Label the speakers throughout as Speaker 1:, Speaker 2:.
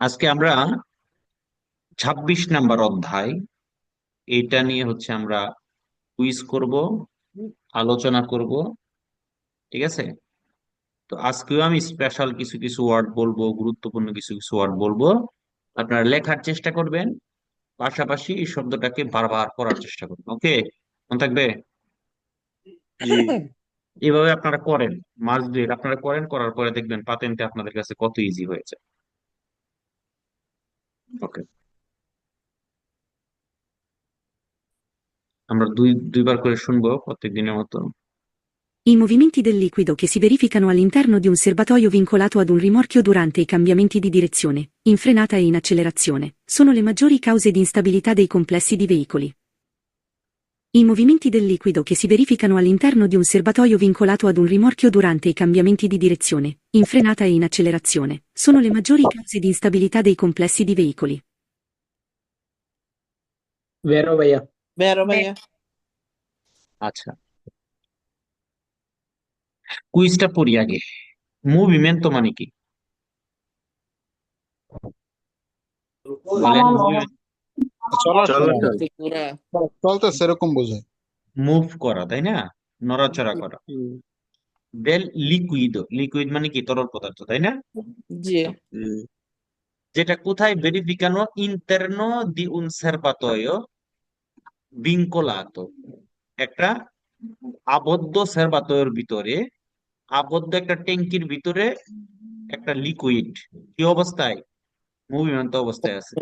Speaker 1: আজকে আমরা 26 নাম্বার অধ্যায় এটা নিয়ে আমরা কুইজ করব, আলোচনা করব। ঠিক আছে। তো আজকেও আমি স্পেশাল কিছু কিছু ওয়ার্ড বলবো, গুরুত্বপূর্ণ কিছু কিছু ওয়ার্ড বলবো। আপনারা লেখার চেষ্টা করবেন, পাশাপাশি এই শব্দটাকে বারবার পড়ার চেষ্টা করবেন। ওকে, মনে থাকবে?
Speaker 2: জি।
Speaker 1: এভাবে আপনারা করেন, মাস দুয়েক আপনারা করেন, করার পরে দেখবেন পাতেন্টে আপনাদের কাছে কত ইজি হয়েছে। ওকে, আমরা দুইবার করে শুনবো প্রত্যেক দিনের মতো।
Speaker 3: I movimenti del liquido che si verificano all'interno di un serbatoio vincolato ad un rimorchio durante i cambiamenti di direzione, in frenata e in accelerazione, sono le maggiori cause di instabilità dei complessi di veicoli. I movimenti del liquido che si verificano all'interno di un serbatoio vincolato ad un rimorchio durante i cambiamenti di direzione, in frenata e in accelerazione, sono le maggiori cause di instabilità dei complessi di veicoli.
Speaker 4: vero भैया।
Speaker 2: Vero ভাইয়া।
Speaker 1: আচ্ছা, কুইজটা পড়ি আগে। মুভিমেন্ট মানে কি বলেন?
Speaker 2: চলাফেরা।
Speaker 4: চলাচল।
Speaker 5: চলতেছে এরকম বোঝায়।
Speaker 1: মুভ করা, তাই না? নড়াচড়া করা।
Speaker 4: হুম,
Speaker 1: দেল লিকুইড, লিকুইড মানে কি? তরল পদার্থ, তাই না?
Speaker 2: জি।
Speaker 4: হুম,
Speaker 1: যেটা কোথায়? ভেরিফিকানো ইন্টারনো দি উন সেরবাতোয় ভিনকোলাতো, একটা আবদ্ধ সেরবাতোয়ের ভিতরে, আবদ্ধ একটা ট্যাঙ্কির ভিতরে একটা লিকুইড কি অবস্থায়? মুভিমেন্ট অবস্থায় আছে।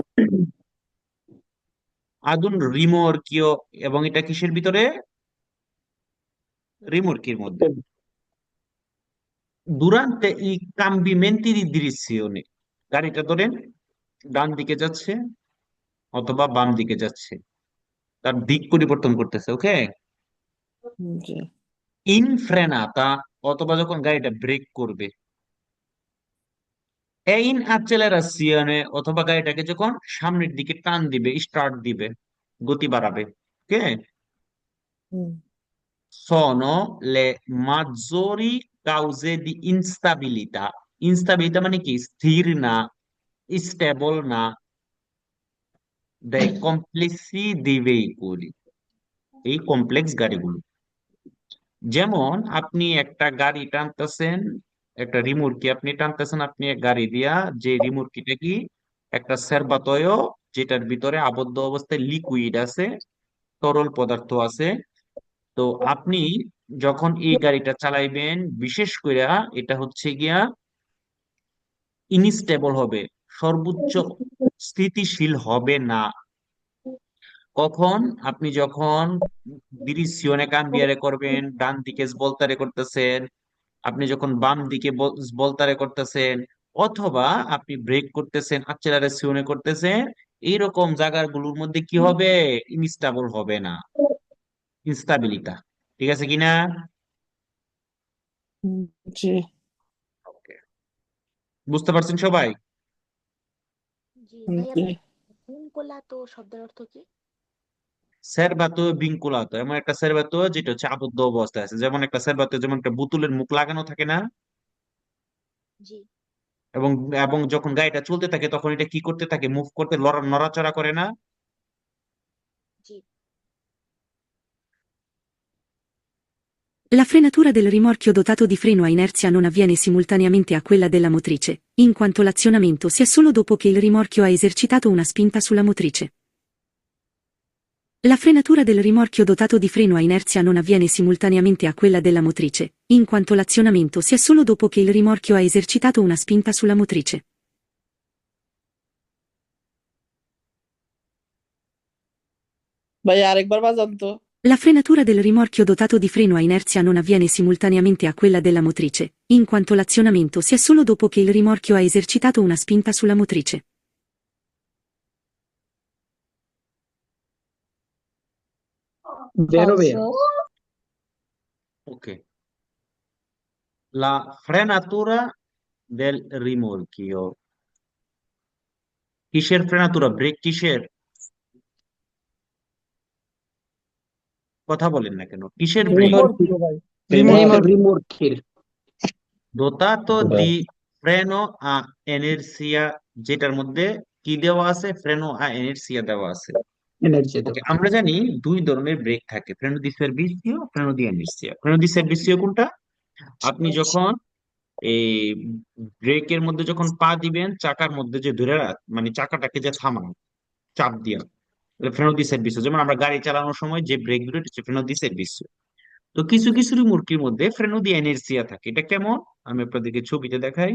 Speaker 1: আদুন রিমোরকিও, এবং এটা কিসের ভিতরে? রিমোরকির মধ্যে। দুরান্তে ই কাম্বিমেন্টি দি ডিরেzione, গাড়িটা ধরেন ডান দিকে যাচ্ছে অথবা বাম দিকে যাচ্ছে, তার দিক পরিবর্তন করতেছে। ওকে।
Speaker 2: জি।
Speaker 1: ইনফ্রেনাতা, অথবা যখন গাড়িটা ব্রেক করবে। ইন অ্যাক্সেলারেশনে, অথবা গাড়িটাকে যখন সামনের দিকে টান দিবে, স্টার্ট দিবে, গতি বাড়াবে। ওকে।
Speaker 2: হুম।
Speaker 1: sono le maggiori cause di instabilità। ইনস্টাবিলিটা মানে কি? স্থির না, স্টেবল না, dei complessi dei veicoli, এই কমপ্লেক্স গাড়িগুলো। যেমন আপনি একটা গাড়ি টানতেছেন, একটা রিমোটকে আপনি টানতেছেন, আপনি এক গাড়ি দিয়া, যে রিমোটকিটা কি? একটা সেরবাতয়, যেটার ভিতরে আবদ্ধ অবস্থায় লিকুইড আছে, তরল পদার্থ আছে। তো আপনি যখন এই গাড়িটা চালাইবেন, বিশেষ করে এটা গিয়া ইনস্টেবল হবে, সর্বোচ্চ স্থিতিশীল হবে না। কখন? আপনি যখন ডিরেকশনে কাম্বিয়ারে করবেন, ডান দিকে বলতারে করতেছেন, আপনি যখন বাম দিকে বলতারে করতেছেন, অথবা আপনি ব্রেক করতেছেন, অ্যাক্সেলারেশনে করতেছেন, এইরকম জায়গাগুলোর মধ্যে কি হবে? ইনস্টেবল হবে না, ইনস্টাবিলিটা। ঠিক আছে কিনা?
Speaker 2: হুম, জি।
Speaker 1: ওকে, বুঝতে পারছেন সবাই?
Speaker 6: জি
Speaker 2: হুম,
Speaker 6: ভাইয়া,
Speaker 2: জি।
Speaker 6: ভিনকোলাতো শব্দের অর্থ কি?
Speaker 1: সেরবাতো ভিনকুলাতো, এমন একটা সেরবাতো যেটা আবদ্ধ অবস্থায় আছে। যেমন একটা সেরবাতো, যেমন একটা বোতলের মুখ লাগানো থাকে না?
Speaker 6: জি
Speaker 1: এবং এবং যখন গাড়িটা চলতে থাকে তখন এটা কি করতে থাকে? মুভ করতে, নড়াচড়া করে না?
Speaker 6: জি
Speaker 3: La frenatura del rimorchio dotato di freno a inerzia non avviene simultaneamente a quella della motrice, in quanto l'azionamento si ha solo dopo che il rimorchio ha esercitato una spinta sulla motrice. La frenatura del rimorchio dotato di freno a inerzia non avviene simultaneamente a quella della motrice, in quanto l'azionamento si ha solo dopo che il rimorchio ha esercitato una spinta sulla motrice.
Speaker 2: ভাইয়া আরেকবার বাজান তো।
Speaker 3: La frenatura del rimorchio dotato di freno a inerzia non avviene simultaneamente a quella della motrice, in quanto l'azionamento si ha solo dopo che il rimorchio ha esercitato una spinta sulla motrice.
Speaker 4: vero भैया।
Speaker 1: ওকে। La frenatura del rimorchio, কিসের ফ্রেনাতুরা? Break কিসের? কথা বলেন না কেন? কিসের break?
Speaker 4: rimorchio,
Speaker 2: ভাই।
Speaker 4: rimorchio,
Speaker 2: remote.
Speaker 4: rimorchio।
Speaker 1: dotato di ফ্রেনো আ এনেরসিয়া, যেটার মধ্যে কি দেওয়া আছে, ফ্রেনো আ এনেরসিয়া দেওয়া আছে।
Speaker 4: এনার্জি
Speaker 1: ওকে,
Speaker 4: দেওয়া।
Speaker 1: আমরা জানি দুই ধরনের ব্রেক থাকে, ফ্রেনো দি সার্ভিসিও, ফ্রেনো দি এনেরসিয়া। ফ্রেনো দি সার্ভিসিও কোনটা? আপনি যখন এই ব্রেকের মধ্যে যখন পা দিবেন, চাকার মধ্যে যে ধরে মানে চাকাটাকে যে থামান চাপ দিয়া, ফ্রেনো দি সার্ভিসিও। যেমন আমরা গাড়ি চালানোর সময় যে ব্রেক গুলো, এটা হচ্ছে ফ্রেনো দি সার্ভিসিও। তো কিছু কিছু মুরগির মধ্যে ফ্রেনো দি এনেরসিয়া থাকে। এটা কেমন? আমি আপনাদেরকে ছবিতে দেখাই।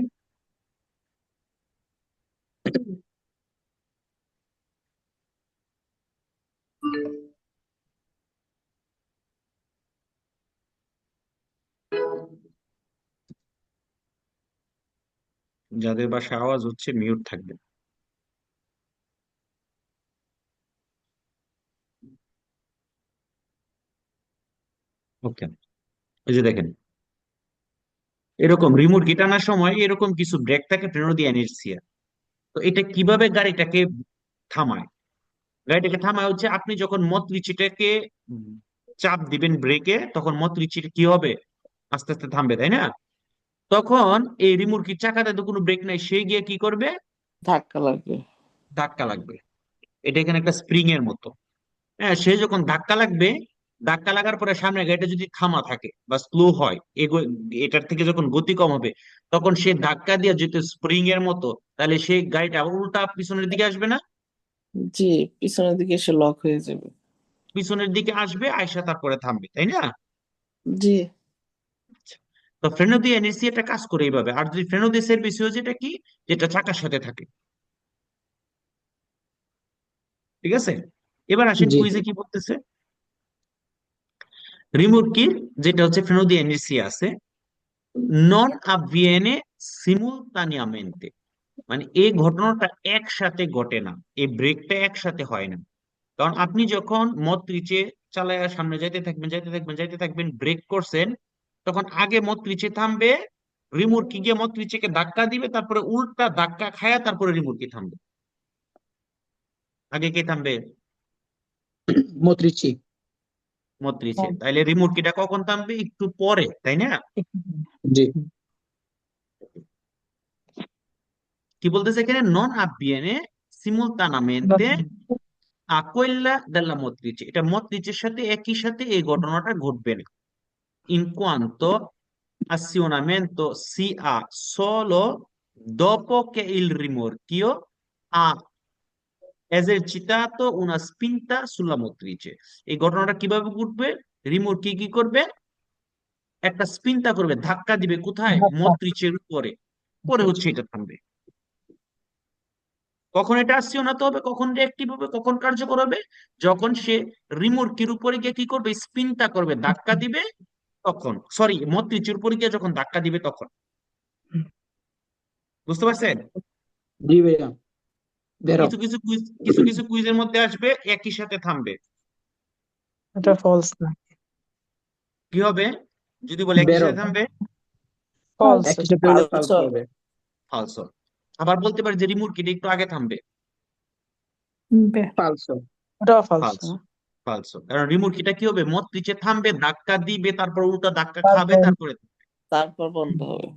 Speaker 1: যাদের বাসায় আওয়াজ হচ্ছে মিউট থাকবে। ওকে, এই যে দেখেন, এরকম রিমোট টানার সময় এরকম কিছু ব্রেক থাকে, ফ্রেনো দি ইনারশিয়া। তো এটা কিভাবে গাড়িটাকে থামায়? গাড়িটাকে থামায় হচ্ছে আপনি যখন মটরিচিটাকে চাপ দিবেন ব্রেকে, তখন মটরিচিটা কি হবে? আস্তে আস্তে থামবে, তাই না? তখন এই রিমোটকির চাকাতে তো কোনো ব্রেক নাই, সে গিয়ে কি করবে?
Speaker 2: ধাক্কা লাগবে।
Speaker 1: ধাক্কা লাগবে। এটা এখানে একটা স্প্রিং এর মতো। হ্যাঁ, সে যখন ধাক্কা লাগবে, ধাক্কা লাগার পরে সামনে গাড়িটা যদি থামা থাকে বা স্লো হয়, এটার থেকে যখন গতি কম হবে, তখন সে ধাক্কা দিয়ে যেহেতু স্প্রিং এর মতো, তাহলে সেই গাড়িটা আবার উল্টা পিছনের দিকে আসবে না?
Speaker 2: জি, পিছনের দিকে এসে লক হয়ে যাবে।
Speaker 1: পিছনের দিকে আসবে, আয়সা তারপরে থামবে, তাই না?
Speaker 2: জি।
Speaker 1: তো ফ্রেনো দিয়ে এনএসসি এটা কাজ করে এইভাবে। আর যদি ফ্রেনো দিয়ে সার্ভিসিও, যেটা কি, যেটা চাকার সাথে থাকে। ঠিক আছে, এবার আসেন
Speaker 4: জি।
Speaker 1: কুইজে কি বলতেছে। রিমোটকির যেটা হচ্ছে ফ্রেনো দিয়ে এনএসসি আছে, নন avviene simultaneamente, মানে এই ঘটনাটা একসাথে ঘটে না, এই ব্রেকটা একসাথে হয় না। কারণ আপনি যখন মদ নিচে চালায়া সামনে যাইতে থাকবেন, যাইতে থাকবেন, যাইতে থাকবেন, ব্রেক করছেন, তখন আগে মদ নিচে থামবে, রিমোট কি গিয়ে মদ নিচেকে ধাক্কা দিবে, তারপরে উল্টা ধাক্কা খায়া তারপরে রিমোট কি থামবে। আগে কে থামবে?
Speaker 4: মটরিচি।
Speaker 1: মদ নিচে। তাইলে রিমোট কিটা কখন থামবে? একটু পরে, তাই না?
Speaker 4: জি।
Speaker 1: কি বলতেছে এখানে? নন avviene simultaneamente a quella della motrice, এটা motriceর সাথে একই সাথে এই ঘটনাটা ঘটবে না। In quanto azionamento si ha solo dopo che il rimorchio ha esercitato una spinta sulla motrice। এই ঘটনাটা কিভাবে ঘটবে? রিমোটকে কি করবে? একটা স্পিনটা করবে, ধাক্কা দিবে কোথায়? মোটরিচের উপরে। পরে হচ্ছে এটা থামবে। কখন এটা আসিওনাতে হবে, কখন রিঅ্যাক্টিভ হবে, কখন কার্যকর হবে? যখন সে রিমোটকির উপরে গিয়ে কি করবে? স্পিনটা করবে, ধাক্কা দিবে, তখন। সরি, মোটরিচের উপরে গিয়ে যখন ধাক্কা দিবে তখন। বুঝতে পারছেন?
Speaker 4: জি ভাইয়া, বেরো।
Speaker 1: কিছু কিছু কুইজের মধ্যে আসবে একই সাথে থামবে।
Speaker 7: এটা ফলস না।
Speaker 1: কি হবে যদি বলে একই
Speaker 4: বেরো।
Speaker 1: সাথে থামবে?
Speaker 7: ফলস।
Speaker 4: একই সাথে হলে ফালতু
Speaker 2: ফালসো।
Speaker 4: হবে।
Speaker 1: ফালসো। আবার বলতে পারি যে রিমোট কিটা একটু আগে থামবে।
Speaker 4: ফালসো।
Speaker 7: ওটা ফলস
Speaker 1: ফালসো।
Speaker 7: না।
Speaker 1: ফালসো, কারণ রিমোট কিটা কি হবে? মত নিচে থামবে, ধাক্কা দিবে, তারপর উল্টা ধাক্কা খাবে, তারপরে।
Speaker 2: তারপর বন্ধ হবে।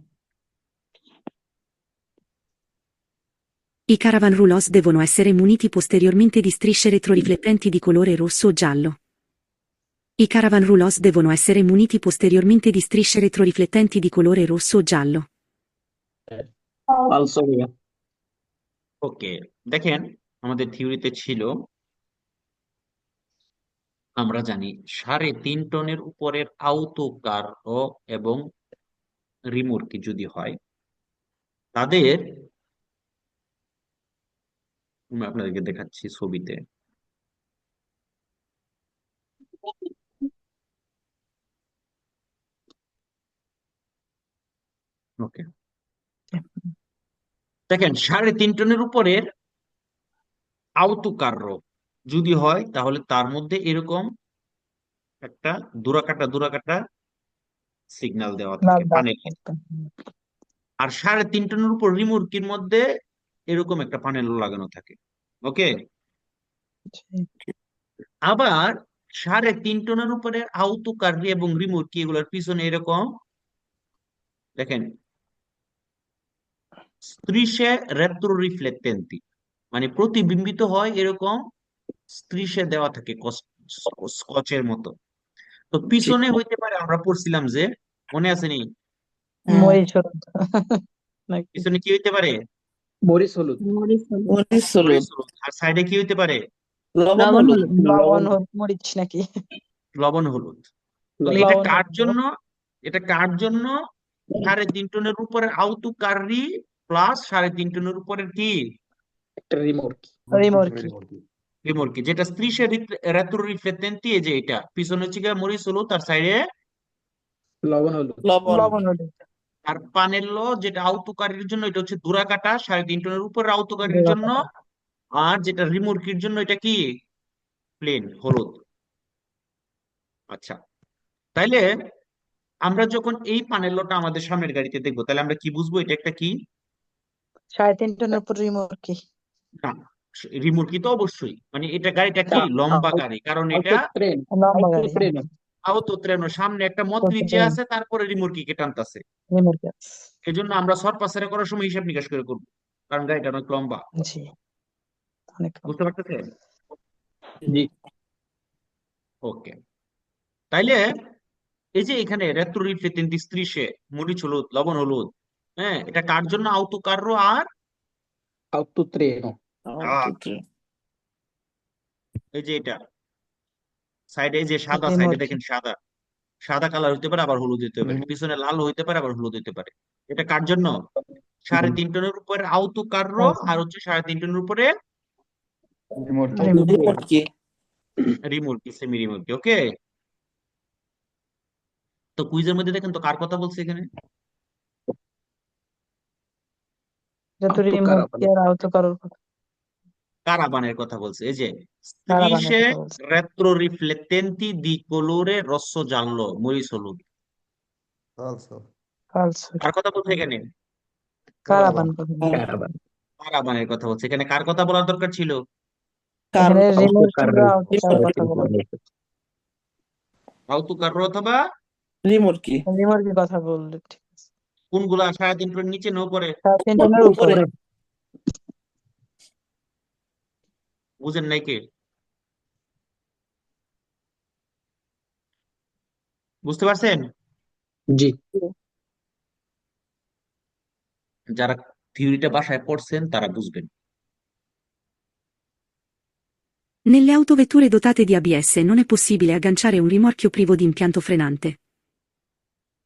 Speaker 3: I caravan roulotte devono essere muniti posteriormente di strisce retroriflettenti di colore rosso o giallo. I caravan roulotte devono essere muniti posteriormente di strisce retroriflettenti di colore rosso o giallo.
Speaker 4: ফালসো ভাইয়া।
Speaker 1: ওকে, দেখেন, আমাদের থিওরিতে ছিল, আমরা জানি 3.5 টনের উপরের আউতো কার এবং রিমোটকি যদি হয়, তাদের, আমি আপনাদেরকে দেখাচ্ছি ছবিতে। ওকে, দেখেন 3.5 টনের উপরের আউতো কার যদি হয়, তাহলে তার মধ্যে এরকম একটা দুরাকাটা দুরাকাটা সিগন্যাল দেওয়া থাকে, পানেল। আর 3.5 টনের উপর রিমোটকির মধ্যে এরকম একটা পানেল লাগানো থাকে। ওকে, আবার 3.5 টনের উপরে আউতো কার্রি এবং রিমোট কি, এগুলোর পিছনে এরকম, দেখেন, strisce retroriflettenti, মানে প্রতিবিম্বিত হয় এরকম স্ত্রিশে দেওয়া থাকে স্কচের মতো। তো
Speaker 4: জি
Speaker 1: পিছনে হইতে পারে, আমরা পড়ছিলাম যে, মনে আছে নি?
Speaker 2: হ্যাঁ,
Speaker 7: মরিচ হলুদ নাকি
Speaker 1: পিছনে কি হইতে পারে?
Speaker 4: মরিচ হলুদ
Speaker 2: মরিচ
Speaker 1: মরিচ
Speaker 2: হলুদ,
Speaker 1: হলুদ। আর সাইডে কি হইতে পারে?
Speaker 2: লবণ হলুদ,
Speaker 7: লবণ হলুদ মরিচ নাকি
Speaker 1: লবণ হলুদ। তো এটা
Speaker 7: লবণ
Speaker 1: কার
Speaker 7: হলুদ
Speaker 1: জন্য? এটা কার জন্য? 3.5 টনের উপরের আউতকারি প্লাস 3.5 টনের উপরের কি
Speaker 4: একটা রিমোট
Speaker 7: রিমোরকি
Speaker 1: রিমোরকি, যেটা স্ত্রিশে রেত্রো রিফ্লেক্টেন্টি, এই যে এটা পিছনে হচ্ছে গিয়ে মরিচ হলুদ, তার সাইডে
Speaker 4: লবণ হলুদ
Speaker 2: লবণ,
Speaker 7: লবণ হলুদ
Speaker 1: আর পানেল্লো যেটা আউতকারির জন্য, এটা হচ্ছে দুরাকাটা 3.5 টনের উপরের আউতকারির জন্য। আর যেটা রিমোরকির জন্য, এটা কি প্লেন হলুদ। আচ্ছা, তাইলে আমরা যখন এই পানেল্লোটা আমাদের সামনের গাড়িতে দেখবো, তাহলে আমরা কি বুঝবো এটা একটা কি?
Speaker 7: 3.5 টনের উপর রিমোরকি
Speaker 1: না, রিমোরকি তো অবশ্যই, মানে এটা গাড়িটা কি লম্বা গাড়ি, কারণ এটা
Speaker 4: ট্রেন
Speaker 7: লম্বা গাড়ি
Speaker 4: ট্রেন
Speaker 1: আহত ট্রেনের সামনে একটা মতরিচে আছে, তারপরে রিমোরকিকে টানতেছে।
Speaker 7: রিমোরকি
Speaker 1: এই জন্য আমরা সরপাসারে করার সময় হিসাব নিকাশ করে করবো, কারণ গাড়িটা অনেক লম্বা।
Speaker 7: জি অনেক
Speaker 1: বুঝতে পারতেছেন?
Speaker 4: জি
Speaker 1: ওকে, তাইলে এই যে এখানে রেত্রো রিফ্লেক্টেন্টি স্ত্রিশে মরিচ হলুদ লবণ হলুদ, হ্যাঁ, এটা কার জন্য? আউতকার্য আর
Speaker 4: আউটো ট্রেনো
Speaker 1: আহ,
Speaker 2: টুকরো,
Speaker 1: এই যে এটা সাইডে, যে সাদা সাইডে
Speaker 7: রিমোরকি
Speaker 1: দেখেন, সাদা সাদা কালার হইতে পারে, আবার হলুদ হইতে পারে, পিছনে লাল হইতে পারে, আবার হলুদ হইতে পারে। এটা কার জন্য? 3.5 টনের উপরে আউতকার্য, আর হচ্ছে 3.5 টনের উপরে
Speaker 2: রিমোরকি।
Speaker 1: রিমোরকি, সেমি রিমোরকি। ওকে, তো কুইজের মধ্যে দেখেন তো কার কথা বলছে এখানে?
Speaker 7: এটা তো
Speaker 4: আউটো
Speaker 7: রিমোরকি আর আউটো কারোর কথা
Speaker 1: কারাবানের কথা বলছে। এই যে
Speaker 7: কারাবানের
Speaker 1: strisce
Speaker 7: কথা বলছে
Speaker 1: retroriflettenti di colore rosso giallo, মরিচ হলুদ।
Speaker 7: ফালসো
Speaker 1: কার কথা বলছে এখানে?
Speaker 7: কারাবান কথা
Speaker 4: ক্যারাভান
Speaker 1: কারাবানের কথা বলছে। এখানে কার কথা বলার দরকার ছিল?
Speaker 7: এখানে
Speaker 4: আউটো
Speaker 7: রিমোরকি বা আউটো কারোর কথা বলা
Speaker 4: কার
Speaker 1: আউতকার্য অথবা
Speaker 2: রিমোরকি,
Speaker 7: রিমোরকি কথা বললে ঠিক আছে
Speaker 1: কোনগুলা 3.5 টনের নিচে না উপরে?
Speaker 7: 3.5 টনের উপরে
Speaker 2: উপরে,
Speaker 1: বুঝেন নাই কে? বুঝতে পারছেন?
Speaker 4: জি
Speaker 1: যারা থিওরিটা বাসায় পড়ছেন তারা বুঝবেন।
Speaker 3: Nelle autovetture dotate di ABS non è possibile agganciare un rimorchio privo di impianto frenante.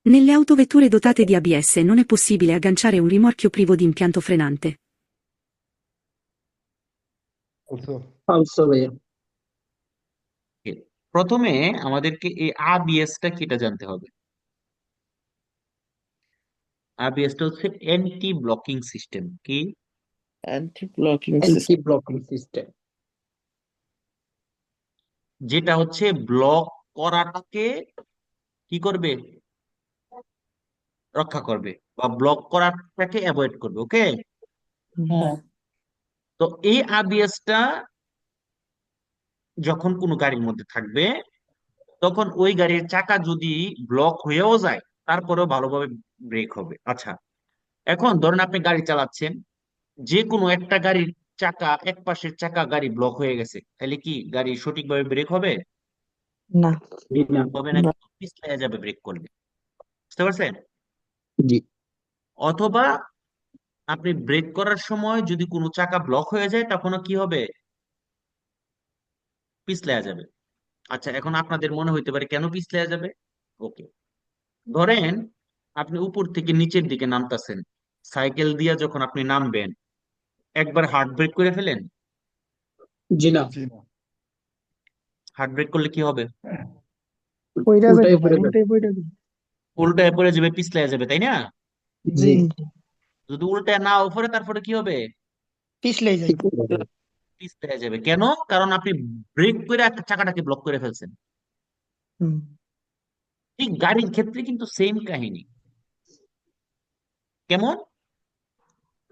Speaker 3: Nelle autovetture dotate di ABS non è possibile agganciare un rimorchio privo di impianto frenante.
Speaker 4: ফালসো ভাইয়া
Speaker 1: Okay, প্রথমে আমাদেরকে এই ABS টা কি এটা জানতে হবে। ABS টা হচ্ছে অ্যান্টি ব্লকিং সিস্টেম। কি?
Speaker 2: Anti blocking
Speaker 4: anti
Speaker 2: system,
Speaker 4: blocking system
Speaker 1: যেটা হচ্ছে ব্লক করাটাকে কি করবে? রক্ষা করবে, বা ব্লক করাটাকে অ্যাভয়েড করবে। ওকে,
Speaker 2: হ্যাঁ,
Speaker 1: তো এই ABS টা যখন কোনো গাড়ির মধ্যে থাকবে, তখন ওই গাড়ির চাকা যদি ব্লক হয়েও যায়, তারপরেও ভালোভাবে ব্রেক হবে। আচ্ছা, এখন ধরেন আপনি গাড়ি চালাচ্ছেন, যে কোনো একটা গাড়ির চাকা, এক পাশের চাকা গাড়ি ব্লক হয়ে গেছে, তাহলে কি গাড়ি সঠিকভাবে ব্রেক হবে?
Speaker 7: না
Speaker 4: জি না
Speaker 1: হবে না, কিন্তু পিছলে যাবে ব্রেক করলে। বুঝতে পারছেন?
Speaker 4: জি
Speaker 1: অথবা আপনি ব্রেক করার সময় যদি কোনো চাকা ব্লক হয়ে যায়, তখনও কি হবে? পিছলে যাবে। আচ্ছা, এখন আপনাদের মনে হইতে পারে কেন পিছলে যাবে। ওকে, ধরেন আপনি উপর থেকে নিচের দিকে নামতাছেন, সাইকেল দিয়ে যখন আপনি নামবেন, একবার হার্ড ব্রেক করে ফেলেন।
Speaker 4: জি না
Speaker 1: হার্ড ব্রেক করলে কি হবে?
Speaker 7: পইরা
Speaker 4: উল্টাই
Speaker 7: যাবে
Speaker 4: পড়ে যাবে
Speaker 7: উল্টাই পইরা যাবে
Speaker 1: উল্টায় পড়ে যাবে, পিছলে যাবে, তাই না?
Speaker 4: জি
Speaker 1: যদি উল্টায় না উপরে, তারপরে কি হবে?
Speaker 7: পিছলেই যাই
Speaker 4: ঠিক আছে
Speaker 1: পিছলে যাবে। কেন? কারণ আপনি ব্রেক করে একটা চাকাটাকে ব্লক করে ফেলছেন।
Speaker 7: হুম
Speaker 1: ঠিক গাড়ির ক্ষেত্রে কিন্তু সেম কাহিনী। কেমন?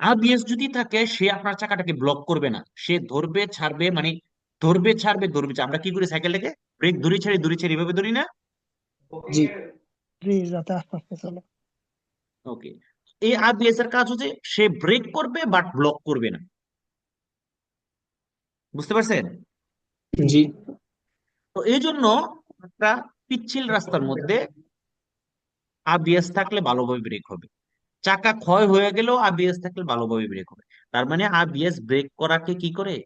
Speaker 1: ABS যদি থাকে, সে আপনার চাকাটাকে ব্লক করবে না, সে ধরবে ছাড়বে, মানে ধরবে ছাড়বে ধরবে ছাড়বে। আমরা কি করি সাইকেলটাকে? ব্রেক ধরি ছাড়ি এভাবে ধরি না?
Speaker 4: জি
Speaker 7: জি যাতে আস্তে আস্তে চলে
Speaker 1: ওকে, এই আবিএস এর কাজ হচ্ছে সে ব্রেক করবে বাট ব্লক করবে না। বুঝতে পারছেন?
Speaker 4: জি
Speaker 1: তো এই জন্য একটা পিচ্ছিল রাস্তার মধ্যে আবিএস থাকলে ভালোভাবে ব্রেক হবে। চাকা ক্ষয় হয়ে গেলেও আবিএস থাকলে ভালোভাবে ব্রেক হবে। তার মানে আবিএস ব্রেক করাকে কি করে?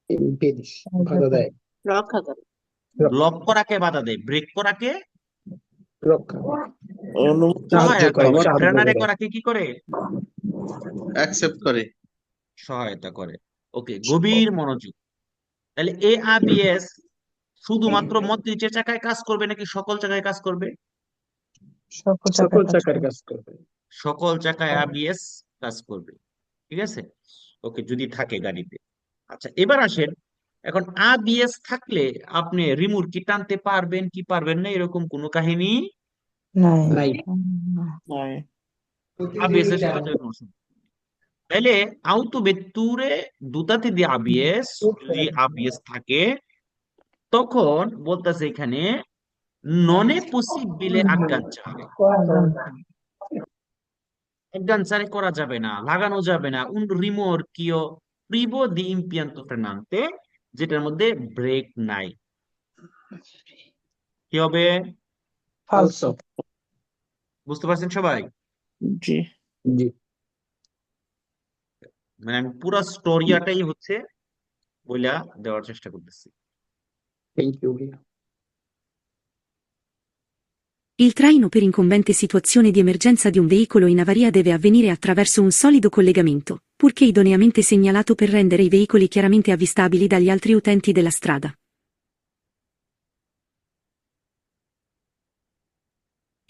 Speaker 4: ইম্পেডিশ বাধা দেয়
Speaker 2: রক্ষা করে।
Speaker 1: ব্লক করাকে বাধা দেয়, ব্রেক করাকে
Speaker 4: রক্ষা
Speaker 2: অনুমতি
Speaker 4: সাহায্য
Speaker 1: সহায়তা
Speaker 4: করে
Speaker 1: করে,
Speaker 4: সাহায্য
Speaker 1: ফ্রেনারে
Speaker 4: করে
Speaker 1: করাকে কি করে?
Speaker 5: অ্যাকসেপ্ট করে।
Speaker 1: সহায়তা করে। ওকে, গভীর মনোযোগ। তাহলে এআবিএস শুধুমাত্র মধ্যনিচের চাকায় কাজ করবে নাকি সকল চাকায় কাজ করবে?
Speaker 7: সকল
Speaker 4: সকল
Speaker 7: চাকায় কাজ
Speaker 4: চাকার
Speaker 7: করে।
Speaker 4: কাজ করবে।
Speaker 1: সকল চাকায় আবিএস কাজ করবে। ঠিক আছে, ওকে, যদি থাকে গাড়িতে। আচ্ছা, এবার আসেন, এখন আবিএস থাকলে আপনি রিমোট কি টানতে পারবেন কি পারবেন না এরকম কোনো কাহিনী
Speaker 7: নাই
Speaker 4: নাই
Speaker 2: নয়।
Speaker 1: আবিএস এর সাথে কোনো সম্পর্ক নেই। তাইলে auto vetture dotate di ABS, যদি আবিএস থাকে, তখন বলতেছে এখানে non è possibile agganciare, agganciare করা যাবে না, লাগানো যাবে না un rimorchio privo di impianto frenante, যেটার মধ্যে ব্রেক নাই। কি হবে?
Speaker 7: ফালসো।
Speaker 1: বুঝতে পারছেন সবাই?
Speaker 2: জি।
Speaker 4: জি
Speaker 1: মানে আমি পুরো স্টোরিয়াটাই হচ্ছে বইলা দেওয়ার চেষ্টা করতেছি।
Speaker 4: থ্যাংক ইউ ভাইয়া।
Speaker 3: Il traino per incombente situazione di emergenza di un veicolo in avaria deve avvenire attraverso un solido collegamento, purché idoneamente segnalato per rendere i veicoli chiaramente avvistabili dagli altri utenti della strada.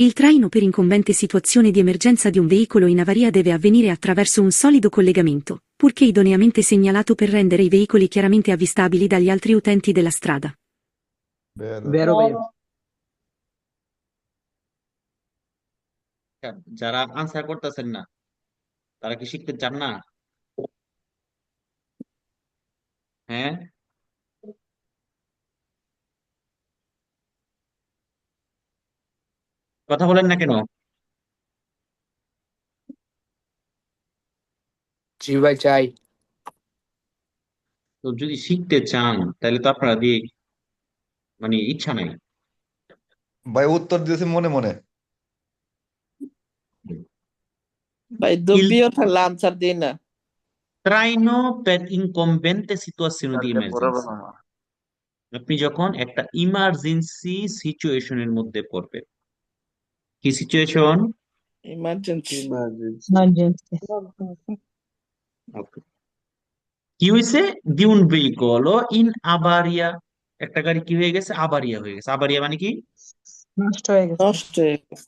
Speaker 3: Il traino per incombente situazione di emergenza di un veicolo in avaria deve avvenire attraverso un solido collegamento, purché idoneamente segnalato per rendere i veicoli chiaramente avvistabili dagli altri utenti della strada.
Speaker 4: বেরো ভাইয়া।
Speaker 1: যারা answer করতেছেন না তারা কি শিখতে চান না? হ্যাঁ, কথা বলেন না কেন?
Speaker 8: জি ভাই চাই।
Speaker 1: তো যদি শিখতে চান তাহলে তো আপনারা দিয়ে মানে ইচ্ছা নাই।
Speaker 9: ভাই উত্তর দিয়েছি মনে মনে।
Speaker 2: ভাই
Speaker 1: Il
Speaker 2: দুব্বিও থাকলে আনসার দিই না।
Speaker 1: traino per incombente situazione di
Speaker 9: চারটে পরে
Speaker 1: emergency,
Speaker 9: বানানো।
Speaker 1: আপনি যখন একটা ইমার্জেন্সি সিচুয়েশনের মধ্যে পড়বেন। কি সিচুয়েশন?
Speaker 2: ইমার্জেন্সি।
Speaker 7: ইমার্জেন্সি।
Speaker 1: কি হয়েছে? দিউন ভেহিকল ইন আবারিয়া, একটা গাড়ি কি হয়ে গেছে? আবারিয়া হয়ে গেছে। আবারিয়া মানে কি?
Speaker 7: নষ্ট হয়ে গেছে।
Speaker 2: নষ্ট হয়ে গেছে।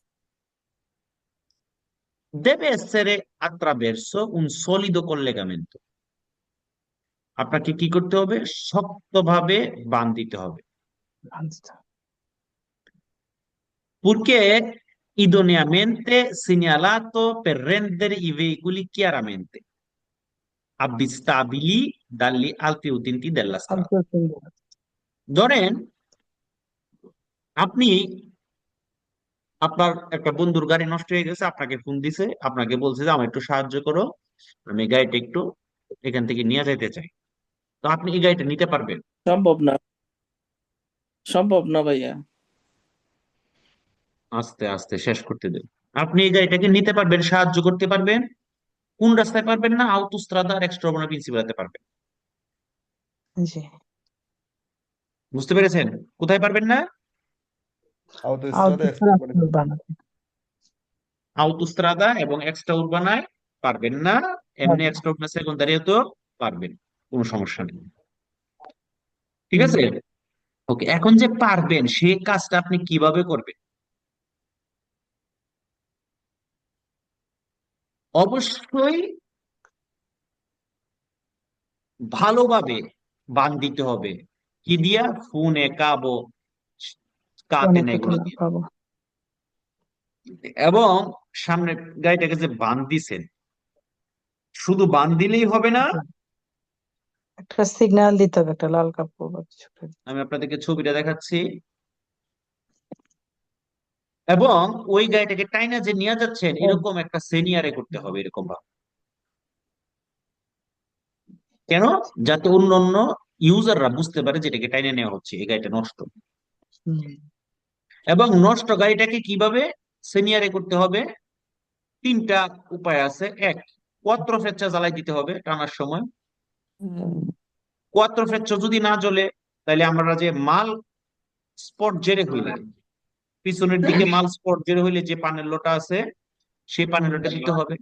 Speaker 1: deve essere attraverso un solido collegamento, আপনাকে কি করতে হবে? শক্তভাবে বাঁধ দিতে হবে। Purché idoneamente segnalato per rendere i veicoli chiaramente avvistabili dagli altri utenti della strada. ধরেন আপনি, আপনার একটা বন্ধুর গাড়ি নষ্ট হয়ে গেছে, আপনাকে ফোন দিছে, আপনাকে বলছে যে আমার একটু সাহায্য করো, আমি গাড়িটা একটু এখান থেকে নিয়ে যাইতে চাই। তো আপনি এই গাড়িটা নিতে পারবেন?
Speaker 2: সম্ভব না, সম্ভব না ভাইয়া।
Speaker 1: আস্তে আস্তে শেষ করতে দেন। আপনি এই গাড়িটাকে নিতে পারবেন, সাহায্য করতে পারবেন। কোন রাস্তায় পারবেন না? আউটোস্ট্রাদা আর এক্সট্রাউরবানা প্রিন্সিপালাতে পারবেন।
Speaker 7: জি।
Speaker 1: বুঝতে পেরেছেন? কোথায় পারবেন না?
Speaker 9: autostrada
Speaker 7: বানাতে।
Speaker 1: আউটোস্ট্রাদা এবং এক্সট্রা উরবানায় পারবেন না। এমনি এক্সট্রা উরবানা সেকেন্ডারিতেও পারবেন, কোনো সমস্যা নেই। ঠিক আছে, ওকে। এখন যে পারবেন সেই কাজটা আপনি কিভাবে করবেন? অবশ্যই ভালোভাবে বাঁধ দিতে হবে। কি দিয়া? ফোনে কাবো, কাতে না, এগুলো দিয়ে।
Speaker 7: পাবো।
Speaker 1: এবং সামনে গাড়িটাকে যে বাঁধ দিছেন, শুধু বাঁধ দিলেই হবে না,
Speaker 7: একটা সিগন্যাল দিতে হবে, একটা লাল কাপড় বা কিছু একটা।
Speaker 1: আমি আপনাদেরকে ছবিটা দেখাচ্ছি। এবং ওই গাড়িটাকে টাইনা যে নিয়ে যাচ্ছেন এরকম একটা সিনিয়ারে করতে হবে এরকম ভাবে। কেন? যাতে অন্য অন্য ইউজাররা বুঝতে পারে যেটাকে টাইনা নেওয়া হচ্ছে, এই গাড়িটা নষ্ট। এবং নষ্ট গাড়িটাকে কিভাবে সিনিয়ারে করতে হবে? তিনটা উপায় আছে। এক, কোয়াত্রো ফ্রেচ্চা জ্বালাই দিতে হবে টানার সময়। কোয়াত্রো ফ্রেচ্চা যদি না জ্বলে, তাহলে আমরা যে মাল স্পট জেরে হইলে, পিছনের দিকে মাল স্পট জেরে হইলে যে পানেলোটা আছে সেই পানেলোটা দিতে হবে।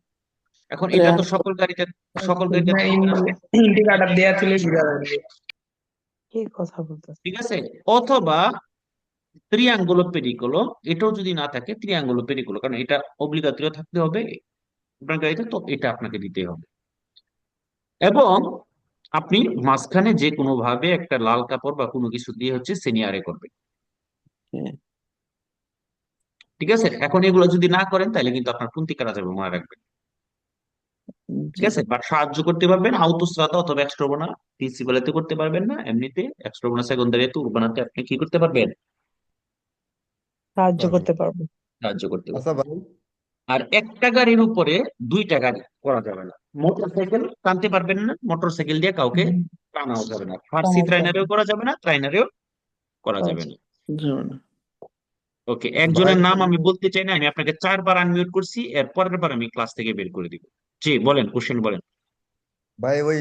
Speaker 1: এখন এটা তো সকল গাড়িতে থাকবে না।
Speaker 4: ইন্ডিকেটর দেয়া ছিল
Speaker 7: কি কথা বলতেছে?
Speaker 1: ঠিক আছে? অথবা ত্রিয়াঙ্গুলো পেরিকোলো, এটাও যদি না থাকে ত্রিয়াঙ্গুলো পেরিকোলো, কারণ এটা অব্লিগাতরিও থাকতে হবে আপনার গাড়িতে, তো এটা আপনাকে দিতে হবে। এবং আপনি মাঝখানে যে কোনো ভাবে একটা লাল কাপড় বা কোনো কিছু দিয়ে হচ্ছে সিনিয়ারে করবেন।
Speaker 2: হ্যাঁ,
Speaker 1: ঠিক আছে? এখন এগুলো যদি না করেন তাহলে কিন্তু আপনার পুন্তি কাটা যাবে, মনে রাখবেন। ঠিক
Speaker 2: জি।
Speaker 1: আছে? বাট সাহায্য করতে পারবেন আউতোস্ত্রাতা অথবা এক্সট্রোবোনা, প্রিন্সিপালেতে করতে পারবেন না, এমনিতে এক্সট্রোবোনা সেকেন্ডারিতে উর্বানাতে আপনি কি করতে পারবেন?
Speaker 7: সাহায্য
Speaker 9: পারবো।
Speaker 7: করতে পারবো।
Speaker 1: সাহায্য করতে
Speaker 9: আচ্ছা
Speaker 1: পারবেন।
Speaker 9: ভাই,
Speaker 1: আর একটা গাড়ির উপরে দুইটা গাড়ি করা যাবে না। মোটর সাইকেল টানতে পারবেন না, মোটর সাইকেল দিয়ে কাউকে টানাও যাবে না, ফার্সি
Speaker 7: সাহায্য
Speaker 1: ট্রাইনারেও করা যাবে না, ট্রাইনারেও করা যাবে
Speaker 7: সাহায্য।
Speaker 1: না।
Speaker 2: যাবে না।
Speaker 1: ওকে,
Speaker 9: ভাই
Speaker 1: একজনের নাম আমি বলতে চাই না, আমি আপনাকে 4 বার আনমিউট করছি, এর পরের বার আমি ক্লাস থেকে বের করে দিব। জি বলেন, কোশ্চেন বলেন।
Speaker 9: ভাই ওই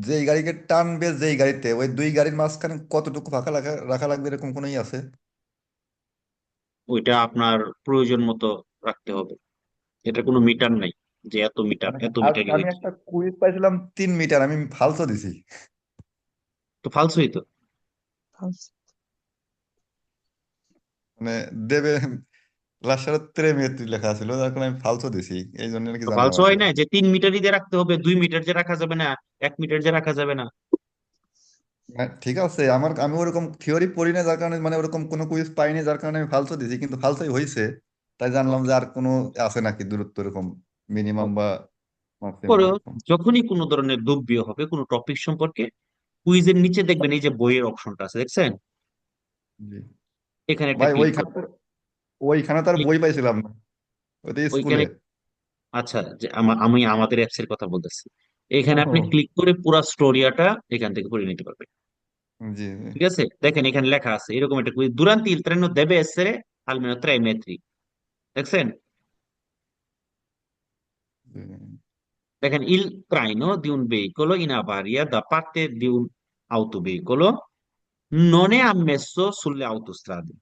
Speaker 9: যেই গাড়িকে টানবে, যেই গাড়িতে ওই দুই গাড়ির মাঝখানে কতটুকু ফাঁকা রাখা রাখা লাগবে, এরকম কোনোই আছে?
Speaker 1: ওইটা আপনার প্রয়োজন মতো রাখতে হবে, এটা কোনো মিটার নাই যে এত মিটার
Speaker 9: মানে
Speaker 1: এত
Speaker 9: আজকে
Speaker 1: মিটারই
Speaker 9: আমি
Speaker 1: হইতে
Speaker 9: একটা
Speaker 1: হবে।
Speaker 9: কুইজ পাইছিলাম 3 মিটার, আমি ফালতু দিছি।
Speaker 1: তো ফালসু হইতো।
Speaker 7: সাহায্য।
Speaker 9: মানে দেবে লাস্টের 3 মিটার লেখা ছিল, যার কারণে আমি ফালতু দিছি, এই জন্য আর কি
Speaker 1: তো
Speaker 9: জানলাম
Speaker 1: ফালসু
Speaker 9: আর কি
Speaker 1: হয় না
Speaker 9: ভাই।
Speaker 1: যে 3 মিটারই দিয়ে রাখতে হবে, 2 মিটার যে রাখা যাবে না, 1 মিটার যে রাখা যাবে না।
Speaker 9: হ্যাঁ, ঠিক আছে, আমি ওরকম থিওরি পড়ি না, যার কারণে মানে ওরকম কোনো কুইজ পাইনি, যার কারণে আমি ফালতু দিছি, কিন্তু ফালতুই হয়েছে। তাই জানলাম
Speaker 1: ওকে,
Speaker 9: যে আর কোনো আছে নাকি দূরত্ব এরকম, মিনিমাম বা
Speaker 1: ওকে।
Speaker 9: ম্যাক্সিমাম
Speaker 1: পরে
Speaker 9: এরকম।
Speaker 1: যখনই কোনো ধরনের দ্রব্য হবে কোনো টপিক সম্পর্কে, কুইজের নিচে দেখবেন এই যে বইয়ের অপশনটা আছে, দেখছেন?
Speaker 9: জি
Speaker 1: এখানে একটা
Speaker 9: ভাই,
Speaker 1: ক্লিক
Speaker 9: ওইখানে
Speaker 1: করবেন।
Speaker 9: তো ওইখানে তো আর
Speaker 1: Click-
Speaker 9: বই পাইছিলাম না, ওইটা স্কুলে।
Speaker 1: ওইখানে, আচ্ছা, যে আমি আমাদের অ্যাপস এর কথা বলতেছি। এখানে আপনি
Speaker 9: ও,
Speaker 1: ক্লিক করে পুরো স্টোরিয়াটা এখান থেকে পড়ে নিতে পারবেন।
Speaker 9: জি জি
Speaker 1: ঠিক আছে? দেখেন এখানে লেখা আছে এরকম একটা quiz: durante il treno deve essere almeno 3 metri, দেখছেন?
Speaker 9: জি।
Speaker 1: দেখেন, il traino di un veicolo in avaria da parte di un autoveicolo non è ammesso sulle autostrade.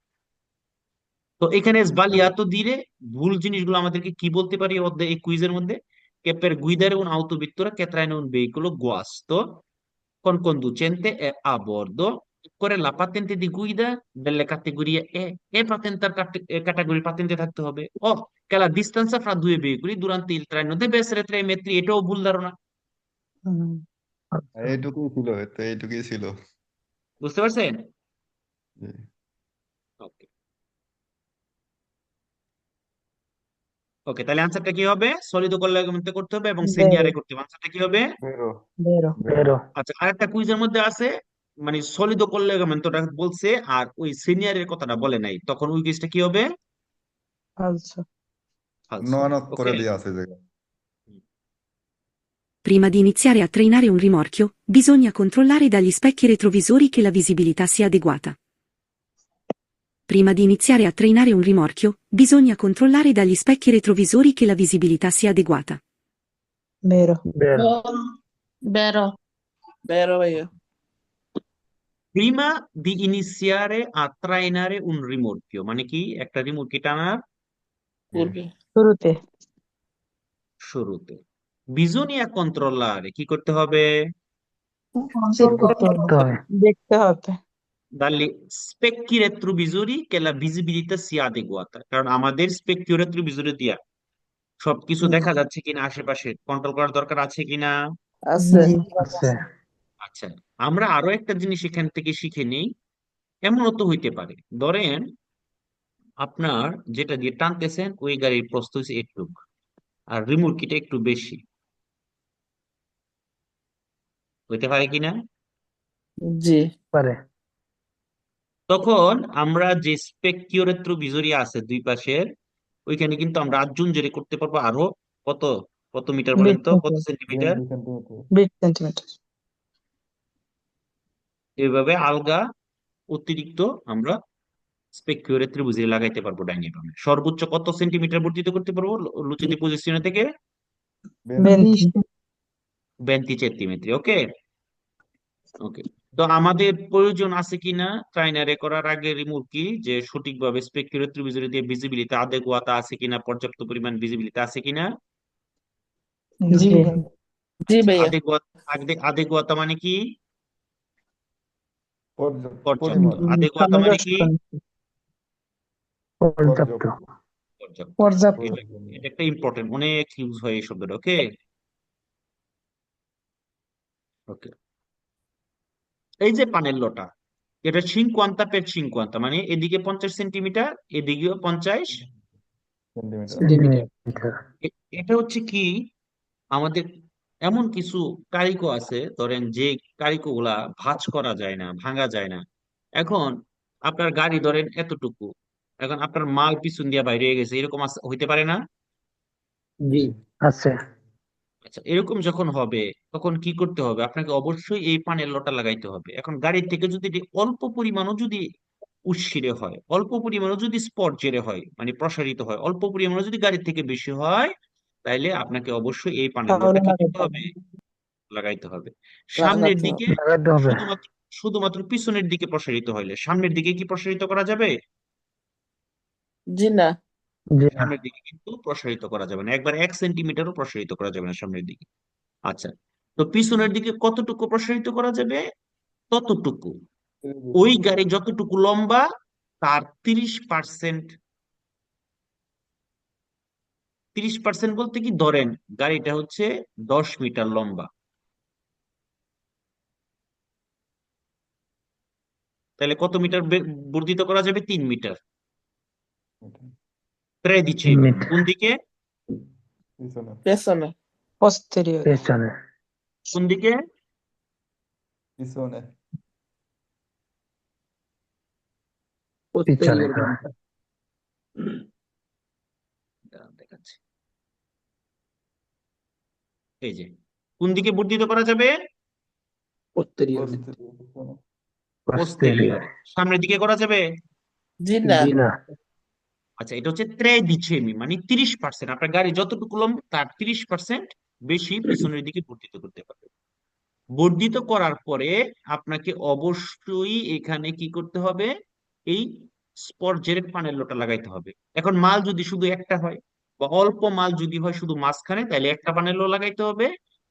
Speaker 1: তো এখানে sbagliato dire, ভুল জিনিসগুলো আমাদেরকে কি বলতে পারি এই কুইজের মধ্যে? che per guidare un autovettura che traina un veicolo guasto con conducente e a bordo করে la patente di guida delle categorie E e categorie patente থাকতে হবে। ও, che la distanza fra due veicoli durante il treno deve essere 3 metri, এটাও ভুল ধারণা।
Speaker 7: হুম। আচ্ছা।
Speaker 9: এইটুকুই ছিল, তো এইটুকুই ছিল।
Speaker 1: বুঝতে পারছেন?
Speaker 9: জি।
Speaker 1: ওকে, ওকে, তাহলে আনসারটা কি হবে? সলিড কোলাগমেন্টে করতে হবে এবং
Speaker 7: বেরো
Speaker 1: সিনিয়ারে করতে হবে। আনসারটা কি হবে?
Speaker 9: বেরো
Speaker 7: বেরো।
Speaker 9: বেরো।
Speaker 1: আচ্ছা, আরেকটা কুইজের মধ্যে আছে, মানে সলিড কোলাগমেন্টটা বলছে আর ওই সিনিয়রের কথাটা বলে নাই, তখন ওই কুইজটা কি হবে?
Speaker 7: আচ্ছা।
Speaker 1: ফালসো।
Speaker 9: নক করে
Speaker 1: ওকে।
Speaker 9: দিয়ে আছে জায়গা।
Speaker 3: Prima di iniziare a trainare un rimorchio, bisogna controllare dagli specchi retrovisori che la visibilità sia adeguata. Prima di iniziare a trainare un rimorchio, bisogna controllare dagli specchi retrovisori che la visibilità sia adeguata.
Speaker 7: বেরো।
Speaker 4: বেরো।
Speaker 8: বেরো
Speaker 2: বেরো ভাইয়া।
Speaker 1: Prima di iniziare a trainare un rimorchio মানে কি? একটা রিমোটকে টানার
Speaker 2: পূর্বে।
Speaker 7: শুরুতে।
Speaker 1: শুরুতে। bisogna controllare, কি করতে হবে?
Speaker 7: চেক
Speaker 8: কন্ট্রোল
Speaker 7: করতে
Speaker 8: করতে
Speaker 7: হবে। দেখতে হবে।
Speaker 1: dalle specchi retrovisori che la visibilità sia adeguata, কারণ আমাদের specchi retrovisori দিয়া সবকিছু দেখা যাচ্ছে কিনা, আশেপাশে কন্ট্রোল করার দরকার আছে কিনা।
Speaker 2: আছে।
Speaker 7: জি।
Speaker 4: আছে।
Speaker 1: আচ্ছা, আমরা আরো একটা জিনিস এখান থেকে শিখে নিই। এমনও তো হইতে পারে, ধরেন আপনার যেটা দিয়ে টানতেছেন ওই গাড়ির প্রস্থ হচ্ছে একটু, আর রিমুরকিটা একটু বেশি, হইতে পারে কিনা?
Speaker 2: জি।
Speaker 4: পারে।
Speaker 1: তখন আমরা যে স্পেকিওরেত্রো ভিজোরি আছে দুই পাশের, ওইখানে কিন্তু আমরা আট জেরে করতে পারবো আরো কত কত মিটার বলেন
Speaker 7: 20
Speaker 1: তো, কত
Speaker 7: সেন্টিমিটার,
Speaker 1: সেন্টিমিটার?
Speaker 7: 20 সেন্টিমিটার।
Speaker 1: এইভাবে আলগা অতিরিক্ত আমরা স্পেকিওরে ত্রিভুজে লাগাইতে পারবো ডাইনে বামে। সর্বোচ্চ কত সেন্টিমিটার বর্ধিত করতে পারবো লুচিত পজিশনে থেকে?
Speaker 7: 20
Speaker 1: 20 সেন্টিমিটার। ওকে, ওকে। তো আমাদের প্রয়োজন আছে কিনা ট্রাইনারে করার আগে রিমুভ কি, যে সঠিকভাবে স্পেকিওরে ত্রিভুজের দিয়ে ভিজিবিলিটি আদেকুয়াতা আছে কিনা, পর্যাপ্ত পরিমাণ ভিজিবিলিটি আছে কিনা।
Speaker 7: জি
Speaker 2: জি ভাইয়া।
Speaker 1: আদেকুয়াতা মানে কি?
Speaker 9: পর্যাপ্ত
Speaker 1: পর্যাপ্ত।
Speaker 9: পরিমাণ
Speaker 1: আদেকুয়াতা মানে কি?
Speaker 4: পর্যাপ্ত।
Speaker 1: পর্যাপ্ত।
Speaker 7: পর্যাপ্ত।
Speaker 1: এটা একটা ইম্পর্টেন্ট, অনেক ইউজ হয় এই শব্দটা। ওকে, ওকে। এই যে পানেল্লোটা, এটা সিনকোয়ান্তা পের সিনকোয়ান্তা, মানে এদিকে 50 সেন্টিমিটার, এদিকেও 50
Speaker 9: সেন্টিমিটার।
Speaker 4: সেন্টিমিটার।
Speaker 1: এটা হচ্ছে কি, আমাদের এমন কিছু কারিকো আছে, ধরেন যে কারিকো গুলা ভাঁজ করা যায় না, ভাঙা যায় না। এখন আপনার গাড়ি ধরেন এতটুকু, এখন আপনার মাল পিছন দিয়ে বাইরে হয়ে গেছে, এরকম হইতে পারে না?
Speaker 4: জি, আছে।
Speaker 1: আচ্ছা, এরকম যখন হবে তখন কি করতে হবে? আপনাকে অবশ্যই এই পানের লটা লাগাইতে হবে। এখন গাড়ির থেকে যদি এটি অল্প পরিমাণও যদি উৎসিরে হয়, অল্প পরিমাণও যদি স্পট জেরে হয়, মানে প্রসারিত হয়, অল্প পরিমাণও যদি গাড়ির থেকে বেশি হয়, তাইলে আপনাকে অবশ্যই এই পানের লটা
Speaker 7: তাহলে
Speaker 1: কি করতে
Speaker 7: লাগাতে
Speaker 1: হবে?
Speaker 7: হবে।
Speaker 1: লাগাইতে হবে। সামনের
Speaker 2: লাগাতে
Speaker 1: দিকে
Speaker 2: হবে।
Speaker 4: লাগাইতে হবে।
Speaker 1: শুধুমাত্র শুধুমাত্র পিছনের দিকে প্রসারিত হইলে, সামনের দিকে কি প্রসারিত করা যাবে?
Speaker 2: জি না।
Speaker 4: জি না।
Speaker 1: সামনের দিকে কিন্তু প্রসারিত করা যাবে না, একবার 1 সেন্টিমিটারও প্রসারিত করা যাবে না সামনের দিকে। আচ্ছা, তো পিছনের দিকে কতটুকু প্রসারিত করা যাবে? ততটুকু। ওই গাড়ি যতটুকু লম্বা তার 30%। 30% বলতে কি, ধরেন গাড়িটা হচ্ছে 10 মিটার লম্বা, তাহলে কত মিটার বর্ধিত করা যাবে? 3 মিটার। 13
Speaker 4: মিটার।
Speaker 1: কোন দিকে?
Speaker 9: পিছনে
Speaker 2: পেছনে।
Speaker 7: posterior,
Speaker 4: পেছনে।
Speaker 1: কোন দিকে?
Speaker 9: পিছনে
Speaker 4: পিছনে।
Speaker 1: দাঁড়ান, দেখাচ্ছি। এই যে, কোন দিকে বর্ধিত করা যাবে?
Speaker 4: পোস্টেরিয়র।
Speaker 9: পিছনে
Speaker 1: পোস্টেরিয়র। সামনের দিকে করা যাবে?
Speaker 2: জি না।
Speaker 4: জি না।
Speaker 1: আচ্ছা, এটা হচ্ছে 13 মানে 30%। আপনার গাড়ি যতটুকু লম্বা তার 30% বেশি পিছনের দিকে বর্ধিত করতে পারবে। বর্ধিত করার পরে আপনাকে অবশ্যই এখানে কি করতে হবে? এই স্পট জেরের পানেলোটা লাগাইতে হবে। এখন মাল যদি শুধু একটা হয় বা অল্প মাল যদি হয় শুধু মাঝখানে, তাহলে একটা পানেলো লাগাইতে হবে।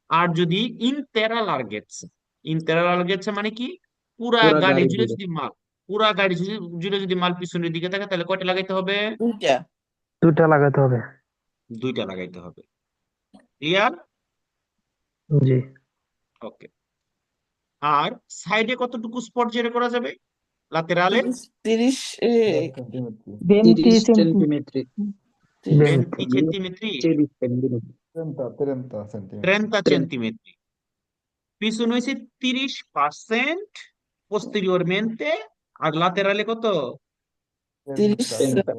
Speaker 1: আর যদি ইনটেরাল গেছে মানে কি, পুরা
Speaker 4: পুরা
Speaker 1: গাড়ি
Speaker 4: গাড়ি
Speaker 1: জুড়ে
Speaker 4: জুড়ে।
Speaker 1: যদি মাল, পুরা গাড়ি জুড়ে যদি মাল পিছনের দিকে থাকে, তাহলে কয়টা লাগাইতে হবে?
Speaker 2: দুইটা।
Speaker 4: দুটা লাগাতে হবে।
Speaker 1: দুইটা লাগাইতে হবে। ক্লিয়ার?
Speaker 4: জি।
Speaker 1: ওকে। আর সাইডে কতটুকু স্পট জেরে করা যাবে? লাতেরালে
Speaker 2: 30
Speaker 9: centimetre.
Speaker 7: 20
Speaker 4: 30 centimetre.
Speaker 1: 20 centimetri,
Speaker 4: 16 centimetre.
Speaker 9: 30 centimetre.
Speaker 1: 30 centimetri. পিছনে হয়েছে 30%, posteriormente, আর লাতেরালে কত?
Speaker 2: 30 সেন্টিমিটার।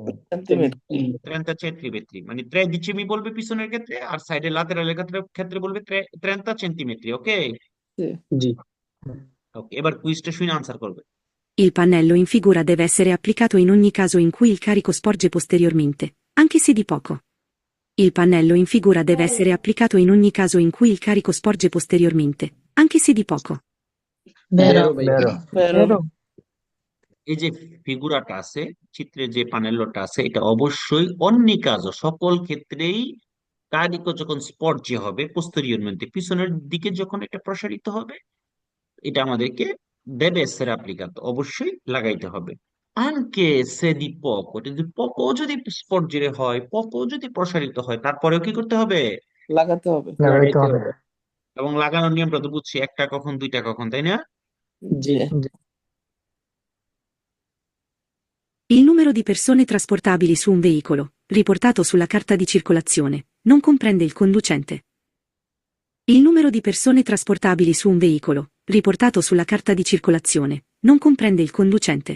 Speaker 1: 30 centimetri, মানে 13 বলবে পিছনের ক্ষেত্রে, আর সাইডে লাতেরালের ক্ষেত্রে বলবে 30 centimetri। ওকে,
Speaker 4: জি।
Speaker 1: ওকে। এবার কুইজটা শুনে আনসার করবে।
Speaker 3: Il pannello in figura deve essere applicato in ogni caso in cui il carico sporge posteriormente, anche se di poco. Il pannello in figura deve essere applicato in ogni caso in cui il carico sporge posteriormente, anche se di poco.
Speaker 7: vero,
Speaker 4: বেরো।
Speaker 7: vero,
Speaker 1: এই যে ফিগুরাটা আছে, চিত্রে যে প্যানেলটা আছে, এটা অবশ্যই অন্য কাজ, সকল ক্ষেত্রেই কারিকো যখন স্পট যে হবে পোস্টেরিয়রmente, পিছনের দিকে যখন এটা প্রসারিত হবে, এটা আমাদেরকে deve essere applicato, অবশ্যই লাগাইতে হবে। anche se di poco, এটা যদি poco যদি স্পট জেরে হয়, poco যদি প্রসারিত হয়, তারপরেও কি করতে হবে?
Speaker 2: লাগাতে হবে।
Speaker 4: লাগাইতে হবে।
Speaker 1: এবং লাগানোর নিয়মটা তো বুঝছি, একটা কখন দুইটা কখন, তাই না?
Speaker 2: জি।
Speaker 3: Il numero di persone trasportabili su un veicolo, riportato sulla carta di circolazione, non comprende il conducente. Il numero di persone trasportabili su un veicolo, riportato sulla carta di circolazione, non comprende il conducente.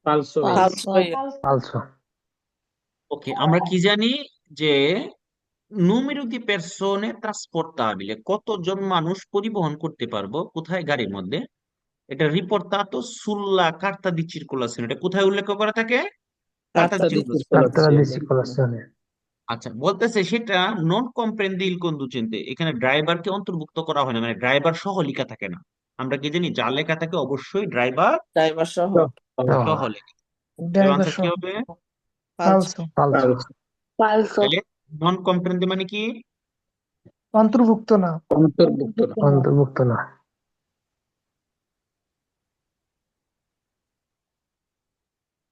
Speaker 4: falso ভাইয়া
Speaker 2: ফালসো ভাইয়া।
Speaker 4: falso
Speaker 1: ওকে, আমরা কি জানি যে número de persone trasportabile, কতজন মানুষ পরিবহন করতে পারবো কোথায় গাড়ির মধ্যে, এটা রিপোর্টাতো sulla carta di circolazione, এটা কোথায় উল্লেখ করা থাকে? কার্তা
Speaker 2: কার্তা
Speaker 1: দি
Speaker 2: দি
Speaker 1: circolazione।
Speaker 4: carta di
Speaker 2: circolazione।
Speaker 4: circolazione
Speaker 1: আচ্ছা, বলতেছে সেটা নন কম্প্রেন্ডে ইল কন্ডুচেন্তে, এখানে ড্রাইভারকে অন্তর্ভুক্ত করা হয় না, মানে ড্রাইভার সহ লেখা থাকে না। আমরা কি জানি যা লেখা থাকে অবশ্যই ড্রাইভার
Speaker 2: ড্রাইভার সহ।
Speaker 4: no
Speaker 1: সহ লেখা। এর
Speaker 7: ড্রাইভার
Speaker 1: আনসার কি
Speaker 7: সহ
Speaker 1: হবে?
Speaker 2: ফালসো।
Speaker 7: ফালসো
Speaker 4: falso
Speaker 6: falso,
Speaker 1: তাহলে নন কম্প্রেন্ডে মানে কি?
Speaker 7: অন্তর্ভুক্ত না
Speaker 4: অন্তর্ভুক্ত না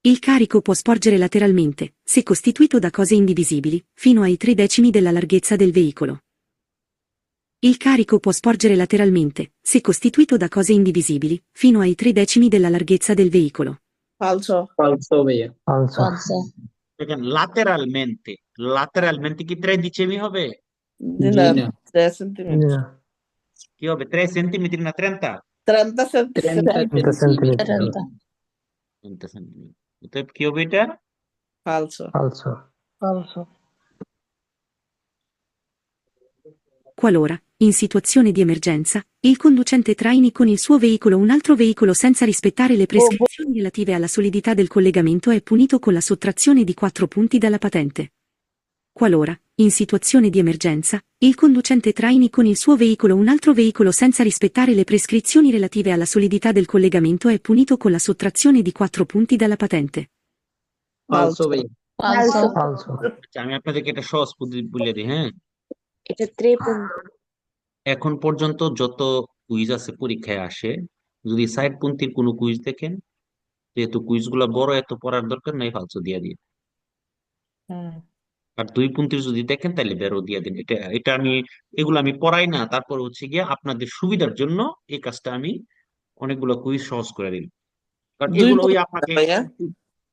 Speaker 3: Il carico può sporgere lateralmente, se costituito da cose indivisibili, fino ai 3/10 della larghezza del veicolo. Il carico può sporgere lateralmente, se costituito da cose indivisibili, fino ai 3/10 della larghezza del veicolo.
Speaker 2: ফালসো।
Speaker 4: falso ভাইয়া falso
Speaker 6: falso,
Speaker 1: দেখেন lateralmente, lateralmente কি 3 dicevi হবে?
Speaker 2: জি
Speaker 4: জি
Speaker 2: না,
Speaker 4: না
Speaker 2: 3 centimetre.
Speaker 4: না
Speaker 1: কি হবে, 3 centimetri na 30?
Speaker 2: 30 centimetre.
Speaker 4: centimetri
Speaker 1: 30 centimetri। অতএব কি হবে এটা?
Speaker 2: ফালসো।
Speaker 4: falso
Speaker 7: ফালসো
Speaker 3: Qualora, in situazione di emergenza, il conducente traini con il suo veicolo un altro veicolo senza rispettare le prescrizioni relative alla solidità del collegamento è punito con la sottrazione di 4 punti dalla patente. Qualora, in situazione di emergenza, il conducente traini con il suo veicolo un altro veicolo senza rispettare le prescrizioni relative alla solidità del collegamento è punito con la sottrazione di 4 punti dalla patente.
Speaker 4: falso ভাইয়া
Speaker 6: falso,
Speaker 4: falso
Speaker 1: আচ্ছা, আমি আপনাদেরকে একটা সহজ পদ্ধতি বলে দিই, হ্যাঁ।
Speaker 6: এটা 3 punto,
Speaker 1: এখন পর্যন্ত যত কুইজ আছে পরীক্ষায় আসে, যদি সাইড পন্থীর কোনো কুইজ দেখেন, যেহেতু কুইজ গুলা বড়, এত পড়ার দরকার নাই, ফালতু দিয়া দিন।
Speaker 2: হুম।
Speaker 1: আর দুই পন্থীর যদি দেখেন তাহলে বেরো দিয়া দিন। এটা এটা আমি, এগুলো আমি পড়াই না, তারপর হচ্ছে গিয়া আপনাদের সুবিধার জন্য এই কাজটা আমি অনেকগুলো কুইজ সহজ করে দিই। কারণ
Speaker 2: 2
Speaker 1: এগুলো ওই
Speaker 2: পয়েন্ট
Speaker 1: আপনাকে
Speaker 2: ভাইয়া।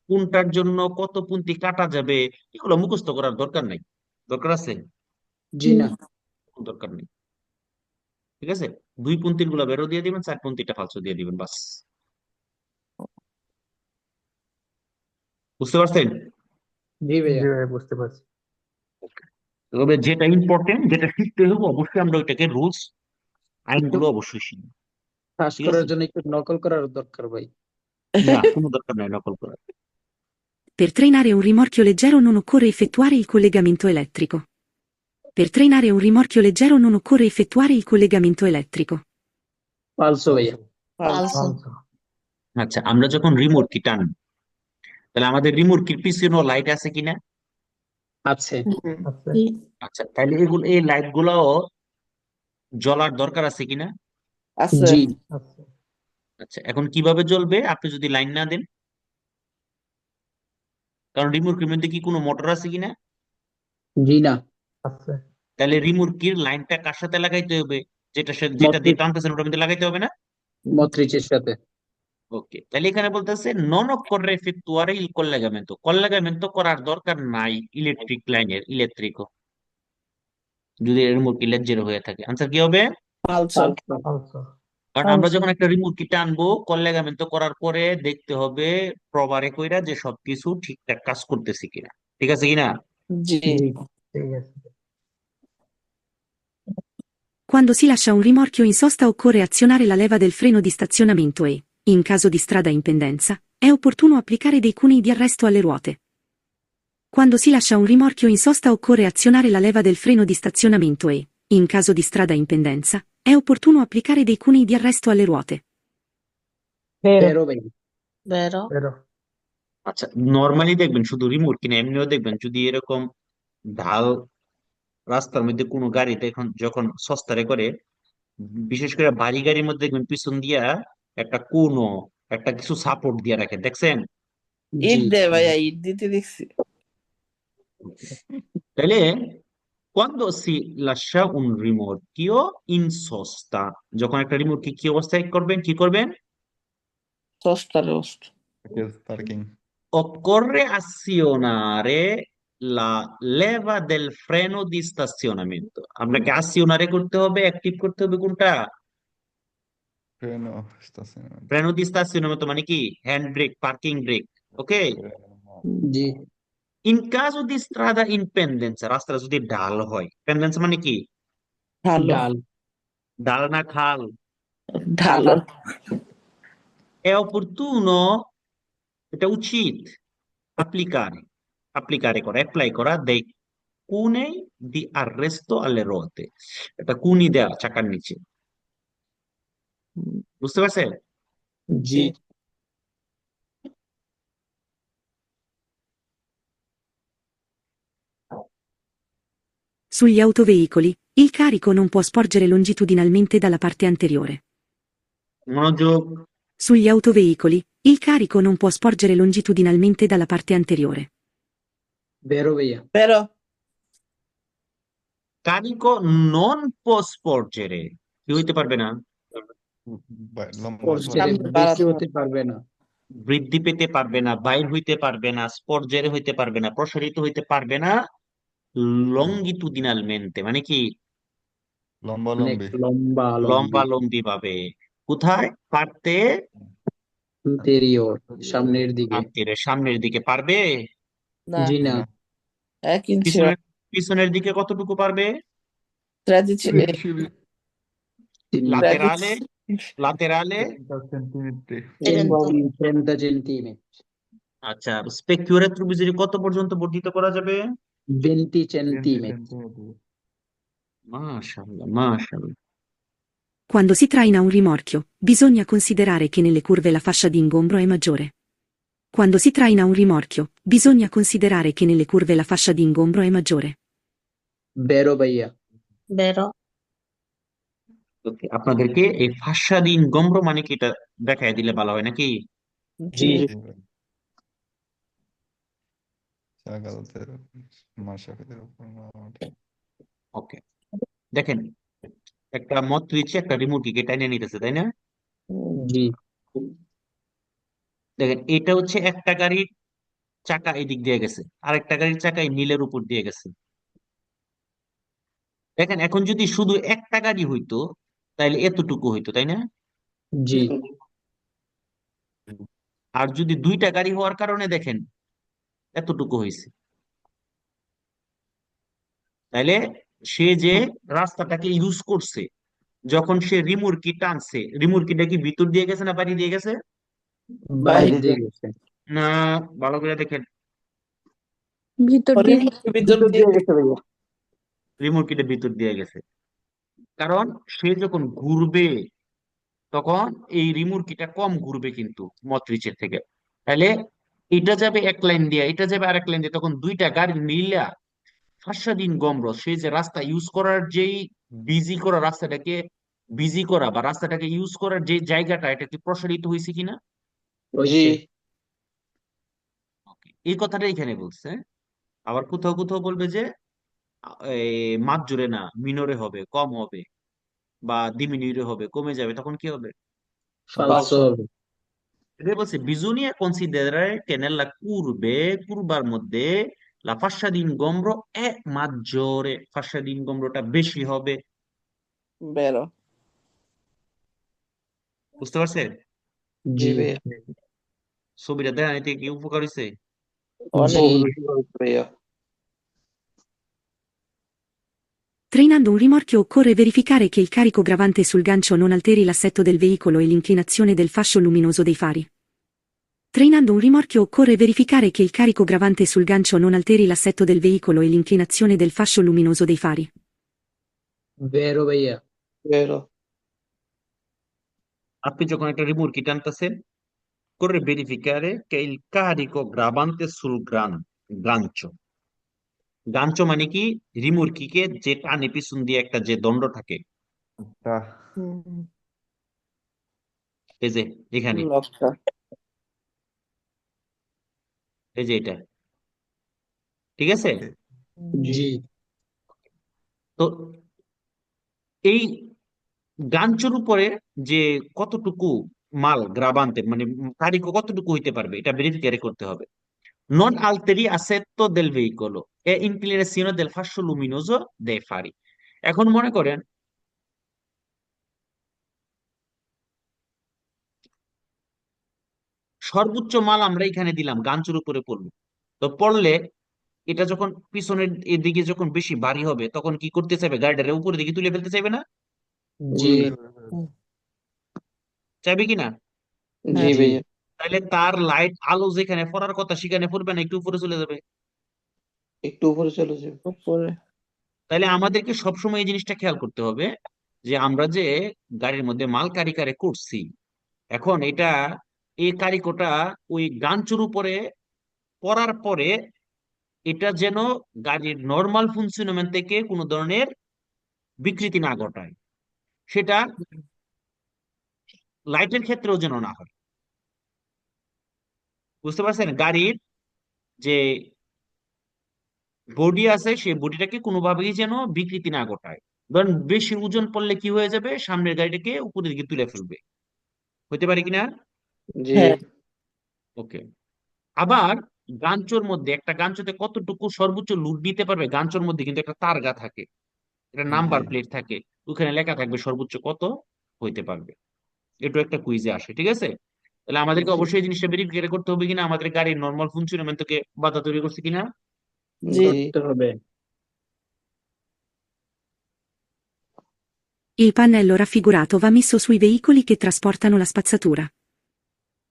Speaker 1: কোনটার জন্য কত পন্থী কাটা যাবে এগুলো মুখস্থ করার দরকার নাই। দরকার আছে?
Speaker 4: জি না
Speaker 1: দরকার নেই। ঠিক আছে, দুই পন্থীর গুলা বেরো দিয়ে দিবেন, চার পন্থীটা ফালতু দিয়ে দিবেন, বাস। বুঝতে পারছেন?
Speaker 4: জি ভাইয়া বুঝতে পারছি
Speaker 1: তবে যেটা ইম্পর্টেন্ট, যেটা শিখতে হবে, অবশ্যই আমরা ওইটাকে রুলস
Speaker 4: একটু
Speaker 1: আইনগুলো অবশ্যই শিখবো।
Speaker 4: পাস
Speaker 1: ঠিক
Speaker 4: করার
Speaker 1: আছে,
Speaker 4: জন্য একটু নকল করার দরকার ভাই
Speaker 1: না কোনো দরকার নাই নকল করার।
Speaker 3: Per trainare un rimorchio leggero non occorre effettuare il collegamento elettrico. Per trainare un rimorchio leggero non occorre effettuare il collegamento elettrico.
Speaker 4: falso ভাইয়া
Speaker 2: ফালসো।
Speaker 4: falso
Speaker 1: আচ্ছা, আমরা যখন রিমোট কি টান, তাহলে আমাদের রিমোট কির পিছনে লাইট আছে কিনা?
Speaker 4: আছে
Speaker 2: আছে।
Speaker 1: আচ্ছা, তাহলে এগুলো, এই লাইট গুলাও জ্বলার দরকার আছে কিনা?
Speaker 2: আছে।
Speaker 4: জি
Speaker 1: আচ্ছা, এখন কিভাবে জ্বলবে আপনি যদি লাইন না দেন? কারণ রিমোট কির মধ্যে কি কোনো মোটর আছে কিনা?
Speaker 4: জি না আছে
Speaker 1: তাহলে রিমোট কির লাইনটা কার সাথে লাগাইতে হবে? যেটা দিয়ে টানতেছেন ওটার মধ্যে লাগাইতে হবে না?
Speaker 4: মত্রিচের সাথে
Speaker 1: ওকে, তাহলে এখানে বলতেছে নন occorre effettuare il collegamento, collegamento করার দরকার নাই ইলেকট্রিক লাইনের, ইলেকট্রিকও, যদি রিমোট কি লেজ্জের হয়ে থাকে। আনসার কি হবে?
Speaker 2: ফালসো।
Speaker 4: falso
Speaker 1: কারণ আমরা যখন একটা রিমোট কি টানবো, কল্লেগামেন্ট করার পরে দেখতে হবে প্রবারে কইরা যে সবকিছু ঠিকঠাক কাজ করতেছে কিনা, ঠিক আছে কিনা।
Speaker 2: জি।
Speaker 4: জি ঠিক আছে
Speaker 3: Quando si lascia un rimorchio in sosta occorre azionare la leva del freno di stazionamento e, in caso di strada in pendenza, è opportuno applicare dei cunei di arresto alle ruote. Quando si lascia un rimorchio in sosta occorre azionare la leva del freno di stazionamento e, in caso di strada in pendenza, è opportuno applicare dei cunei di arresto alle ruote.
Speaker 7: ভেরো
Speaker 4: তেরো ভাই
Speaker 6: vero,
Speaker 4: তেরো
Speaker 1: আচ্ছা, normally দেখবেন, শুধু remote কিনা এমনিও দেখবেন, যদি এরকম ঢাল রাস্তার মধ্যে কোনো গাড়িতে এখন যখন সস্তারে করে, বিশেষ করে ভারী গাড়ির মধ্যে দেখবেন পিছন দিয়া একটা কোনো একটা কিছু সাপোর্ট দিয়ে রাখে, দেখছেন?
Speaker 2: ইট
Speaker 4: জি
Speaker 2: দে ভাইয়া, ইট দিতে দেখছি।
Speaker 1: তাহলে quando si lascia un rimorchio in sosta, যখন একটা রিমোট কি অবস্থায় করবেন, কি করবেন?
Speaker 2: সস্তা roast.
Speaker 9: Parking
Speaker 1: Occorre azionare la leva del freno di stazionamento, আপনাকে azionare করতে হবে, অ্যাক্টিভ করতে হবে কোনটা?
Speaker 9: Freno, estacionamiento.
Speaker 1: ফ্রেনো দি স্তাসিওনামেন্তো মানে কি hand brake, parking break. Okay.
Speaker 9: Freno.
Speaker 4: G
Speaker 1: in caso di strada in pendenza, রাস্তা যদি ঢাল হয়, পেন্ডেন্স মানে কি?
Speaker 2: ঢালো
Speaker 4: ডাল
Speaker 1: ঢাল না খাল?
Speaker 2: ঢালো
Speaker 1: È opportuno, এটা উচিত applicare, applicare করা, অ্যাপ্লাই করা dei cunei di arresto alle ruote, এটা কুনি দেয়া চাকার নিচে। বুঝতে পারছেন?
Speaker 4: জি
Speaker 2: জি
Speaker 3: Sugli autoveicoli, il carico non può sporgere longitudinalmente dalla parte anteriore.
Speaker 1: মনোযোগ।
Speaker 3: Sugli autoveicoli, il carico non può sporgere longitudinalmente dalla parte anteriore.
Speaker 4: বেরো ভাইয়া
Speaker 2: বেরো
Speaker 1: carico non può sporgere, কি হইতে পারবে না?
Speaker 9: Lomba
Speaker 4: পর্যায়ে
Speaker 2: সামনে
Speaker 4: বেশি
Speaker 2: বাড়াতে
Speaker 4: হতে পারবে না
Speaker 1: বৃদ্ধি পেতে পারবে না, বাইর হইতে পারবে না, স্পর্জের হইতে পারবে না, প্রসারিত হইতে পারবে না, লঙ্গিতুদিনালমেন্তে মানে কি
Speaker 9: লম্বা
Speaker 4: অনেক
Speaker 9: লম্বি
Speaker 4: লম্বা লম্বি
Speaker 1: লম্বা লম্বি ভাবে। কোথায় পারতে?
Speaker 4: ইন্টেরিয়র সামনের দিকে
Speaker 1: আত্মীয় সামনের দিকে পারবে?
Speaker 2: না
Speaker 4: জি না
Speaker 9: না
Speaker 2: 1 ইঞ্চি
Speaker 1: পিছনের পিছনের দিকে কতটুকু পারবে?
Speaker 2: 13
Speaker 1: লাতেরালে, লাতেরালে।
Speaker 9: 30 centimetri
Speaker 4: 30 centimetri
Speaker 1: আচ্ছা, স্পেকিউরে ত্রিভুজের কত পর্যন্ত বর্ধিত করা যাবে?
Speaker 4: 20
Speaker 9: 20
Speaker 4: centimetri
Speaker 9: centimetri
Speaker 1: মাশাআল্লাহ, মাশাআল্লাহ।
Speaker 3: Quando si traina un rimorchio, bisogna considerare che nelle curve la fascia di ingombro è maggiore. Quando si traina un rimorchio, bisogna considerare che nelle curve la fascia di ingombro è maggiore.
Speaker 4: বেরো ভাইয়া
Speaker 6: বেরো
Speaker 1: ওকে, আপনাদেরকে এই ফাস্সাদিন গম্র মানে কি এটা দেখাই দিলে ভালো হয় নাকি?
Speaker 2: জি
Speaker 9: Sì, জাগাতের মাশরাফিদের উপর
Speaker 1: ওকে, দেখেন, একটা মত দিচ্ছে, একটা রিমোট কি টাইনে নিতেছে, তাই না?
Speaker 4: জি
Speaker 1: দেখেন, এটা হচ্ছে একটা গাড়ির চাকা এদিক দিয়ে গেছে, আর একটা গাড়ির চাকা এই নীলের উপর দিয়ে গেছে। দেখেন, এখন যদি শুধু একটা গাড়ি হইতো তাহলে এতটুকু হইতো, তাই না?
Speaker 4: জি
Speaker 1: আর যদি দুইটা গাড়ি হওয়ার কারণে দেখেন এতটুকু হয়েছে। তাইলে সে যে রাস্তাটাকে ইউজ করছে, যখন সে রিমুরকি টানছে, রিমুরকিটা কি ভিতর দিয়ে গেছে না বাইরে দিয়ে গেছে?
Speaker 4: বাইরে দিয়ে গেছে
Speaker 1: না, ভালো করে দেখেন,
Speaker 6: ভিতর দিয়ে
Speaker 2: ভিতর দিয়ে
Speaker 1: রিমুরকিটা ভিতর দিয়ে গেছে। কারণ সে যখন ঘুরবে তখন এই রিমুরকিটা কম ঘুরবে কিন্তু মটরিচের থেকে। তাহলে এটা যাবে এক লাইন দিয়ে, এটা যাবে আরেক লাইন দিয়ে, তখন দুইটা গাড়ি মিলা ফাঁসাদিন গম্র, সে যে রাস্তা ইউজ করার যেই বিজি করা রাস্তাটাকে বিজি করা বা রাস্তাটাকে ইউজ করার যে জায়গাটা, এটা কি প্রসারিত হয়েছে কিনা?
Speaker 2: জি
Speaker 4: হইছে
Speaker 1: Okay, এই কথাটা এখানে বলছে। আবার কোথাও কোথাও বলবে যে মাঝ জুড়ে না, মিনরে হবে, কম হবে, বা ডিমিনুরে হবে, কমে যাবে, তখন কি হবে?
Speaker 4: ফালসো
Speaker 2: falso
Speaker 4: হবে
Speaker 1: এটাই বলছে, bisogna considerare che nella curvar মধ্যে la fascia di ingombro è maggiore, fascia di ingombroটা বেশি হবে।
Speaker 2: বেরো
Speaker 1: বুঝতে পারছেন?
Speaker 2: জি
Speaker 4: জি
Speaker 2: ভাইয়া
Speaker 1: ছবিটা দেখা এতে কি উপকার হয়েছে?
Speaker 2: অনেক
Speaker 4: জি
Speaker 2: বেশি falso ভাইয়া
Speaker 3: Trainando un rimorchio occorre verificare che il carico gravante sul gancio non alteri l'assetto del veicolo e l'inclinazione del fascio luminoso dei fari. Trainando un rimorchio occorre verificare che il carico gravante sul gancio non alteri l'assetto del veicolo e l'inclinazione del fascio luminoso dei fari.
Speaker 4: বেরো ভাইয়া
Speaker 2: বেরো
Speaker 1: আপনি যখন একটা রিমুরকি টানতেছেন, করে verificare che il carico gravante sul gancio, গাঞ্চো মানে কি? রিমুরকিকে যে টানে পিছন দিয়ে একটা যে দণ্ড থাকে,
Speaker 9: তা
Speaker 1: এই যে এখানে,
Speaker 2: লকটা
Speaker 1: এই যে এটা, ঠিক আছে?
Speaker 2: জি
Speaker 4: জি
Speaker 1: তো এই গাঞ্চোর উপরে যে কতটুকু মাল গ্রাবান্তে মানে কারিকো কতটুকু হইতে পারবে, এটা ভেরিফিকারে করতে হবে। Non alteri assetto del veicolo e inclinazione del fascio luminoso dei fari। এখন মনে করেন সর্বোচ্চ মাল আমরা এখানে দিলাম, গাঞ্চুর উপরে পড়লো। তো পড়লে এটা যখন পিছনের এদিকে যখন বেশি ভারী হবে, তখন কি করতে চাইবে? গাড়িটারে উপরের দিকে তুলে ফেলতে চাইবে না?
Speaker 4: জি
Speaker 1: চাইবে কিনা?
Speaker 2: হ্যাঁ
Speaker 4: জি
Speaker 1: তাহলে তার লাইট আলো যেখানে পড়ার কথা সেখানে পড়বে না, একটু উপরে চলে যাবে।
Speaker 2: উপরে
Speaker 1: তাহলে আমাদেরকে সবসময় এই জিনিসটা খেয়াল করতে হবে যে আমরা যে গাড়ির মধ্যে মাল কারিকারে করছি, এখন এটা এই কারিকোটা ওই গাঞ্চুর উপরে পড়ার পরে এটা যেন গাড়ির নর্মাল ফুংশনমেন্ট থেকে কোনো ধরনের বিকৃতি না ঘটায়, সেটা লাইটের ক্ষেত্রেও যেন না হয়। বুঝতে পারছেন? গাড়ির যে বডি আছে সেই বডিটাকে কোনোভাবেই যেন বিকৃতি না ঘটায়। ধরেন বেশি ওজন পড়লে কি হয়ে যাবে, সামনের গাড়িটাকে উপরের দিকে তুলে ফেলবে। হতে পারে কিনা?
Speaker 2: হ্যাঁ
Speaker 1: ওকে। আবার গাঞ্চোর মধ্যে, একটা গাঞ্চোতে কতটুকু সর্বোচ্চ লোড নিতে পারবে, গাঞ্চোর মধ্যে কিন্তু একটা তারগা থাকে, একটা নাম্বার প্লেট থাকে, ওখানে লেখা থাকবে সর্বোচ্চ কত হইতে পারবে। এটা একটা কুইজে আসে, ঠিক আছে? তাহলে আমাদেরকে অবশ্যই এই জিনিসটা ভেরিফাই করতে হবে কিনা আমাদের গাড়ির নর্মাল ফুংশনমেন্ট থেকে বাধা তৈরি করছে কিনা।
Speaker 2: জি
Speaker 4: করতে হবে।
Speaker 3: Il pannello raffigurato va messo sui veicoli che trasportano la spazzatura.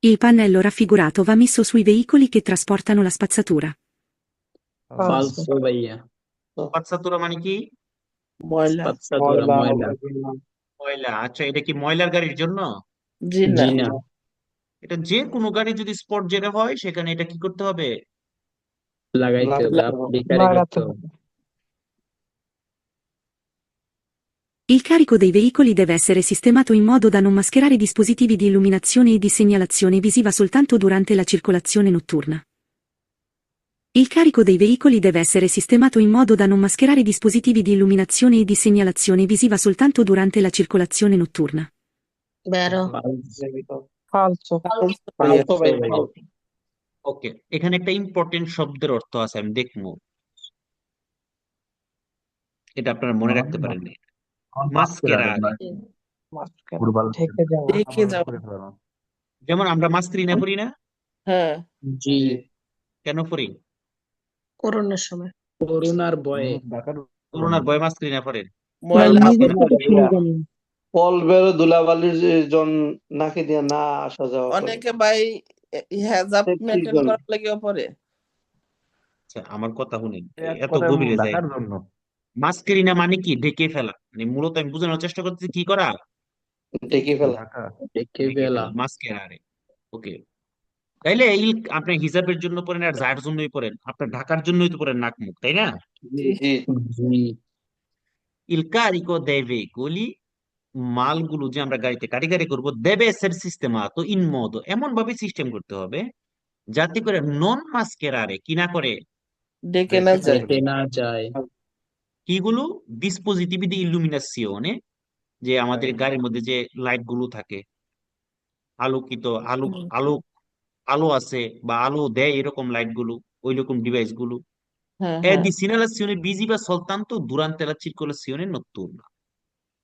Speaker 3: Il pannello raffigurato va messo sui veicoli che trasportano la spazzatura.
Speaker 4: ফালসো ভাইয়া।
Speaker 1: পাঁচসাতুরা মানে কি?
Speaker 2: ময়লা
Speaker 4: স্পাৎসাতুরা ময়লা।
Speaker 1: ময়লা। আচ্ছা, এটা কি ময়লার গাড়ির জন্য?
Speaker 2: জি না
Speaker 4: জি না,
Speaker 1: এটা যে কোনো গাড়ি যদি স্পট জেরে হয় সেখানে এটা কি করতে হবে?
Speaker 4: লাগাইতে হবে, আপলিকারে
Speaker 7: লাগাতে
Speaker 4: করতে হবে।
Speaker 7: হবে।
Speaker 3: Il carico dei veicoli deve essere sistemato in modo da non mascherare dispositivi di illuminazione e di segnalazione visiva soltanto durante la circolazione notturna. Il carico dei veicoli deve essere sistemato in modo da non mascherare dispositivi di illuminazione e di segnalazione visiva soltanto durante la circolazione notturna.
Speaker 6: vero,
Speaker 7: ফালসো।
Speaker 4: ফালসো ভাইয়া।
Speaker 1: ওকে, এখানে একটা important শব্দের অর্থ আছে, আমি দেখবো এটা আপনারা মনে রাখতে পারেন। মাস্কেরারে।
Speaker 7: মাস্কারা ঢেকে যাওয়া।
Speaker 2: দেখে যাও
Speaker 1: যেমন আমরা মাস্কারিনা পরি না,
Speaker 2: হ্যাঁ
Speaker 4: জি,
Speaker 1: কেন পরি?
Speaker 6: করোনার সময়।
Speaker 4: করোনার ভয়ে।
Speaker 1: করোনার ভয় মাস্কারিনা পরেন।
Speaker 2: ময়লা
Speaker 7: নিজের
Speaker 1: মাস্কারিনা
Speaker 7: থেকে শুনবেন না।
Speaker 8: ফল বেরো ধুলাবালির জন নাকে দিয়ে না আসা যাওয়া করে
Speaker 2: অনেকে ভাই হেজাব
Speaker 8: সেফটির
Speaker 2: মেনটেন
Speaker 8: জন্য।
Speaker 2: করার লাগেও পরে
Speaker 1: আচ্ছা, আমার কথা শুনেন, এত গভীরে যায় না। মাস্কারিনা মানে কি? ঢেকে ফেলা। মানে মূলত আমি বোঝানোর চেষ্টা করতেছি কি করা,
Speaker 8: ঢেকে ফেলা।
Speaker 4: ঢেকে
Speaker 1: ঢেকে
Speaker 4: ফেলা।
Speaker 1: ফেলা, মাস্কেরারে। ওকে। তাইলে এই আপনি হিজাবের জন্য পড়েন আর যার জন্যই পড়েন, আপনার ঢাকার জন্যই তো পড়েন নাক মুখ, তাই না?
Speaker 8: জি জি
Speaker 4: জি
Speaker 1: Il carico dei veicoli, মালগুলো যে আমরা গাড়িতে কারিগারি করব, deve essere sistemato in modo, এমন ভাবে সিস্টেম করতে হবে যাতে করে নন মাস্কেরারে কি না করে,
Speaker 2: ডেকে না যায়
Speaker 4: ঢেকে না যায়।
Speaker 1: কিগুলো ডিসপোজিটিভি দি ইলুমিনাসিওনে, যে আমাদের গাড়ির মধ্যে যে লাইট গুলো থাকে, আলোকিত আলো, আলো আলো আছে বা আলো দেয় এরকম লাইট গুলো, ওই রকম ডিভাইস গুলো,
Speaker 2: হ্যাঁ
Speaker 1: è
Speaker 2: হ্যাঁ
Speaker 1: di segnalazione visiva soltanto durante la circolazione notturna,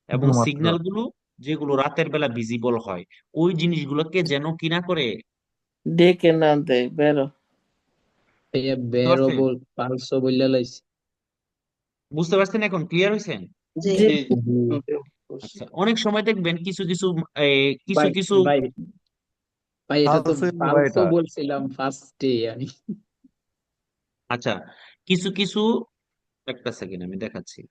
Speaker 1: এবং সিগন্যাল গুলো যেগুলো রাতের বেলা ভিজিবল হয়, ওই জিনিসগুলোকে যেন কি না করে।
Speaker 2: ডেকে না দেয় বেরো
Speaker 4: ভাইয়া
Speaker 1: বুঝতে
Speaker 4: বেরো
Speaker 1: পারছেন?
Speaker 4: বল, ফালসো বললে লাইছি।
Speaker 1: বুঝতে পারছেন? এখন ক্লিয়ার হয়েছেন?
Speaker 6: জি
Speaker 2: জি
Speaker 8: জি জি।
Speaker 4: জি
Speaker 1: আচ্ছা, অনেক সময় দেখবেন কিছু কিছু কিছু
Speaker 4: ভাই,
Speaker 1: কিছু
Speaker 4: ভাই ভাই এটা তো
Speaker 9: ফালসুই তো ভাই
Speaker 4: ফালসো
Speaker 9: এটা।
Speaker 4: বলছিলাম ফার্স্টে আমি।
Speaker 1: আচ্ছা, কিছু কিছু, একটা সেকেন্ড আমি দেখাচ্ছি।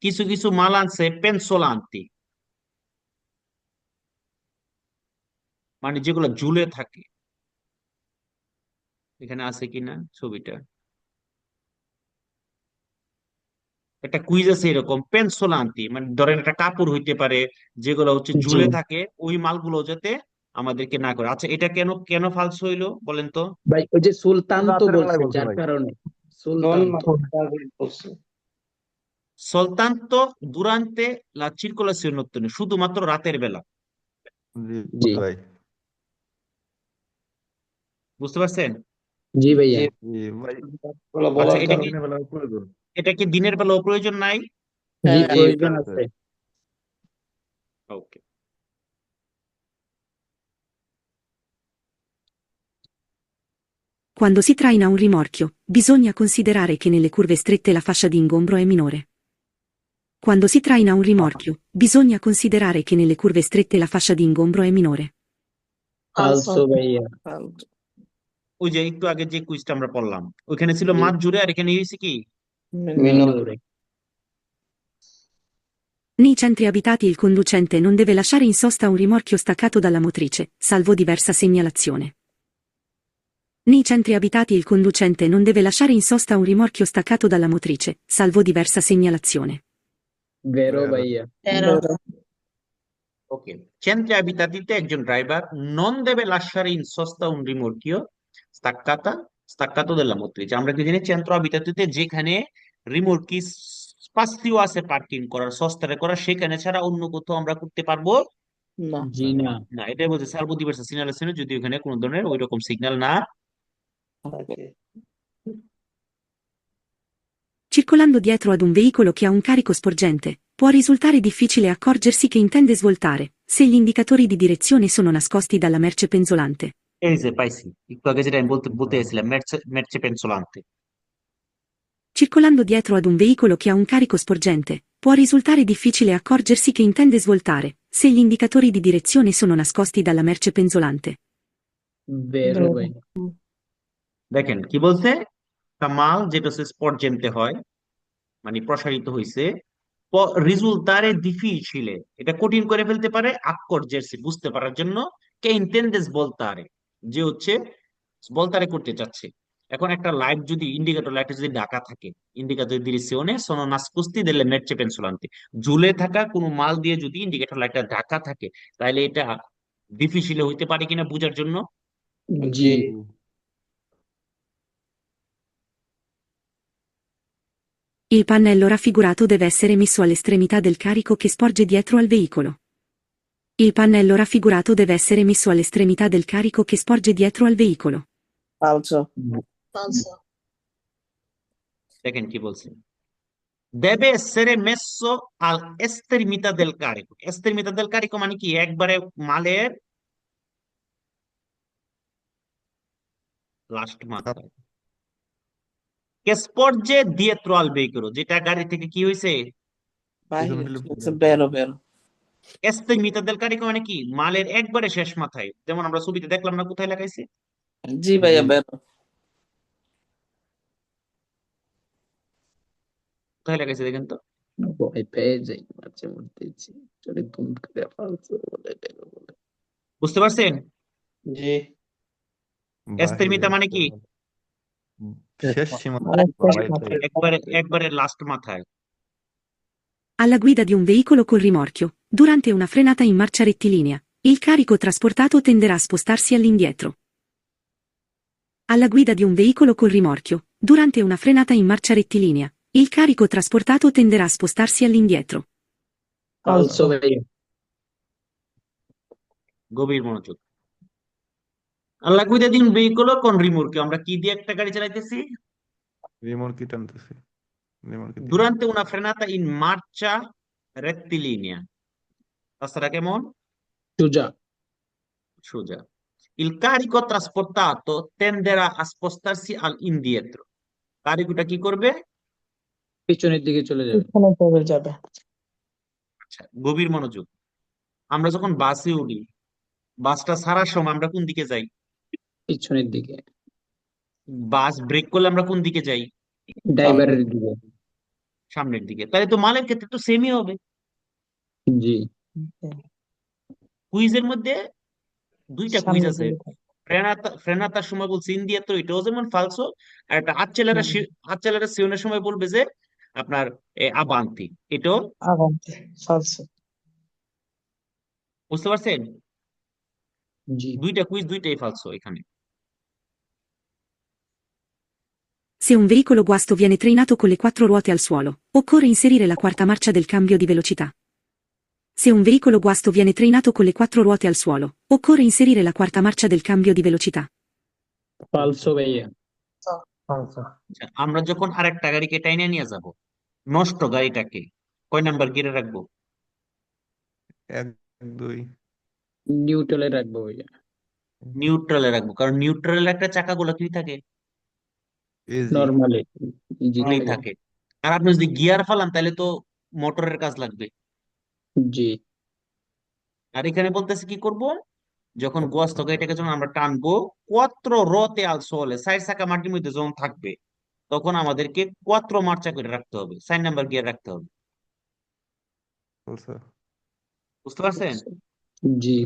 Speaker 1: কিছু কিছু মাল আছে পেনসোলান্তি, মানে যেগুলো ঝুলে থাকে। এখানে আছে কিনা ছবিটা, একটা কুইজ আছে এরকম পেনসোলান্তি, মানে ধরেন একটা কাপড় হইতে পারে যেগুলো হচ্ছে
Speaker 4: জি
Speaker 1: ঝুলে থাকে, ওই মালগুলো যাতে আমাদেরকে না করে। আচ্ছা, এটা কেন কেন ফালস হইলো বলেন তো?
Speaker 4: ভাই, ওই যে সুলতান তো
Speaker 9: রাতের বেলায়
Speaker 4: বলছে
Speaker 9: বলছে
Speaker 4: যার
Speaker 9: ভাই।
Speaker 4: কারণে।
Speaker 8: নন
Speaker 4: সুলতান তো
Speaker 8: বলছে।
Speaker 1: soltanto durante la circolazione notturna, শুধুমাত্র রাতের বেলা।
Speaker 9: জি
Speaker 4: জি
Speaker 9: ভাই।
Speaker 1: বুঝতে পারছেন?
Speaker 4: জি ভাইয়া।
Speaker 8: জি
Speaker 9: জি ভাই।
Speaker 8: বলা
Speaker 1: আচ্ছা,
Speaker 8: বলার
Speaker 1: এটা
Speaker 8: কারণ
Speaker 1: কি,
Speaker 9: দিনের বেলায় প্রয়োজন।
Speaker 1: এটা কি দিনের বেলাও প্রয়োজন নাই?
Speaker 4: জি
Speaker 2: হ্যাঁ
Speaker 8: জি
Speaker 4: প্রয়োজন
Speaker 9: আছে।
Speaker 4: আছে।
Speaker 1: ওকে।
Speaker 3: Quando si traina un rimorchio, bisogna considerare che nelle curve strette la fascia di ingombro è minore. Quando si traina un rimorchio, bisogna considerare che nelle curve strette la fascia di ingombro è minore.
Speaker 6: falso,
Speaker 4: ফালসো ভাইয়া
Speaker 2: ফালতু।
Speaker 1: ওই যে একটু আগে যে কুইজটা আমরা পড়লাম ওইখানে ছিল
Speaker 4: জি
Speaker 1: মাঝ জুড়ে আর এখানে হয়েছে কি
Speaker 2: মিনরে।
Speaker 4: মিনরে
Speaker 3: Nei centri abitati il conducente non deve lasciare in sosta un rimorchio staccato dalla motrice, salvo diversa segnalazione. Nei centri abitati il conducente non deve lasciare in sosta un rimorchio staccato dalla motrice, salvo diversa segnalazione.
Speaker 4: ভেরো
Speaker 9: Vero.
Speaker 4: ভাইয়া
Speaker 6: তেরো,
Speaker 2: বেরো।
Speaker 1: ওকে centri abitati একজন driver non deve lasciare in sosta un rimorchio staccato della motrice আমরা কি জানি centro abitati যেখানে রিমোরকি স্পাসিও আছে parking করার সস্তারে করা সেখানে ছাড়া অন্য কোথাও আমরা করতে পারবো
Speaker 2: না।
Speaker 4: জি না
Speaker 1: না। এটাই বলছে সার্বো দিভার্সা সিগন্যালেশনে যদি ওখানে কোনো ধরনের ওই রকম সিগন্যাল না
Speaker 2: থাকে।
Speaker 3: Circolando dietro ad un veicolo che ha un carico sporgente, può risultare difficile accorgersi che intende svoltare, se gli indicatori di direzione sono nascosti dalla merce penzolante.
Speaker 1: এই যে পাইছি একটু আগে যেটা আমি বলতে চাইছিলাম merce penzolante
Speaker 3: Circolando dietro ad un veicolo che ha un carico sporgente, può risultare difficile accorgersi che intende svoltare, se gli indicatori di direzione sono nascosti dalla merce penzolante.
Speaker 4: ভেরো ভাইয়া
Speaker 1: দেখেন কি বলছে একটা মাল যেটা হচ্ছে স্পর্জেন্টে হয় মানে প্রসারিত হয়েছে রিজুলতারে ডিফিসিলে এটা কঠিন করে ফেলতে পারে accorgersi বুঝতে পারার জন্য কে ইন্টেন্ডেস বলতারে যে হচ্ছে বলতারে করতে চাচ্ছে এখন একটা লাইট যদি ইন্ডিকেটর লাইট যদি ঢাকা থাকে indicator direzione sono nascosti delle merce penzolanti ঝুলে থাকা কোনো মাল দিয়ে যদি ইন্ডিকেটর লাইটটা ঢাকা থাকে তাহলে এটা ডিফিসিলে হইতে পারে কিনা বোঝার জন্য
Speaker 4: জি
Speaker 3: Il pannello raffigurato deve essere messo all'estremità del carico che sporge dietro al veicolo. Il pannello raffigurato deve essere messo all'estremità del carico che sporge dietro al veicolo.
Speaker 2: ফালসো।
Speaker 6: falso,
Speaker 1: দেখেন কি বলছে deve essere messo all'estremità del carico estremità del carico মানে কি একবারে মালের last মাথায় che sporge dietro al veicolo যেটা গাড়ি থেকে কি হয়েছে
Speaker 2: বাহিরে
Speaker 9: ফেলে
Speaker 2: হচ্ছে বেরো বেরো।
Speaker 1: estremità del carico মানে কি মালের একবারে শেষ মাথায় যেমন আমরা ছবিতে দেখলাম না কোথায় লাগাইছে
Speaker 2: জি ভাইয়া বেরো।
Speaker 1: কোথায় লাগাইছে দেখেন তো
Speaker 4: ভয় পেয়ে যাই মাঝে মধ্যে চলে তুম করে ফালসো বলে ভেরো বলে
Speaker 1: বুঝতে পারছেন
Speaker 8: জি
Speaker 1: estremità মানে কি
Speaker 9: শেষ সীমা
Speaker 1: একবারে লাস্ট মাথায়
Speaker 3: Alla guida di un veicolo col rimorchio, durante una frenata in marcia rettilinea, il carico trasportato tenderà a spostarsi all'indietro. Alla guida di un veicolo col rimorchio, durante una frenata in marcia rettilinea, il carico trasportato tenderà a spostarsi all'indietro.
Speaker 4: ফালসো ভাইয়া
Speaker 1: গভীর মনোযোগ alla guida di un veicolo con rimorchio আমরা কি দিয়ে একটা গাড়ি চালাইতেছি
Speaker 9: remote কি টানতেছি remote কি
Speaker 1: durante una frenata in marcia rettilinea রাস্তাটা কেমন
Speaker 4: সুজা
Speaker 1: সোজা il carico trasportato tenderà a spostarsi all'indietro কারিকুটা কি করবে
Speaker 4: পিছনের দিকে চলে যাবে
Speaker 7: পিছনে চলে যাবে
Speaker 1: আচ্ছা গভীর মনোযোগ আমরা যখন বাসে উঠি বাসটা ছাড়ার সময় আমরা কোন দিকে যাই
Speaker 4: পিছনের দিকে
Speaker 1: বাস ব্রেক করলে আমরা কোন দিকে যাই
Speaker 4: ড্রাইভারের দিকে
Speaker 1: সামনের দিকে তাহলে তো মালের ক্ষেত্রে তো সেমই হবে
Speaker 4: জি
Speaker 1: কুইজের মধ্যে দুইটা কুইজ
Speaker 7: সামনের
Speaker 1: আছে
Speaker 7: দিকে
Speaker 1: ফ্রেনাতার সময় বলছে ইন্ডিয়াতো এটাও যেমন ফালসো আর একটা আচ্ছেলারা সিওনের সময় বলবে যে আপনার আবান্তি এটাও
Speaker 7: আগামী ফালসো
Speaker 1: বুঝতে পারছেন
Speaker 4: জি
Speaker 1: দুইটা কুইজ দুইটাই ফালসো এখানে
Speaker 3: Se un veicolo guasto viene trainato con le quattro ruote al suolo, occorre inserire la quarta marcia del cambio di velocità. Se un veicolo guasto viene trainato con le quattro ruote al suolo, occorre inserire la quarta marcia del cambio di velocità.
Speaker 4: ফালসো ভাইয়া
Speaker 1: আচ্ছা, আমরা যখন আরেকটা গাড়িকে টাইনে নিয়ে যাব নষ্ট গাড়িটাকে কয় নাম্বার গিয়ারে রাখবো
Speaker 9: 1 2
Speaker 4: নিউট্রালে রাখবো ভাইয়া
Speaker 1: নিউট্রালে রাখবো, কারণ নিউট্রালের একটা চাকাগুলো কি থাকে,
Speaker 9: ইজি।
Speaker 4: নর্মালি ইজি
Speaker 1: ওখানেই
Speaker 4: থাকে।
Speaker 1: থাকে। আর আপনি যদি গিয়ার ফালান তাহলে তো মোটরের কাজ লাগবে।
Speaker 4: জি
Speaker 1: আর এখানে বলতেছে কি করব, যখন গোস্ত এটাকে যখন আমরা টানবো, কোয়াত্র রতে আল সোলে, সাইড চাকা মাটির মধ্যে যখন থাকবে, তখন আমাদেরকে কোয়াত্র মার্চা করে রাখতে হবে, 4 নাম্বার গিয়ার রাখতে হবে।
Speaker 9: বলছো।
Speaker 1: বুঝতে পারছেন?
Speaker 4: জি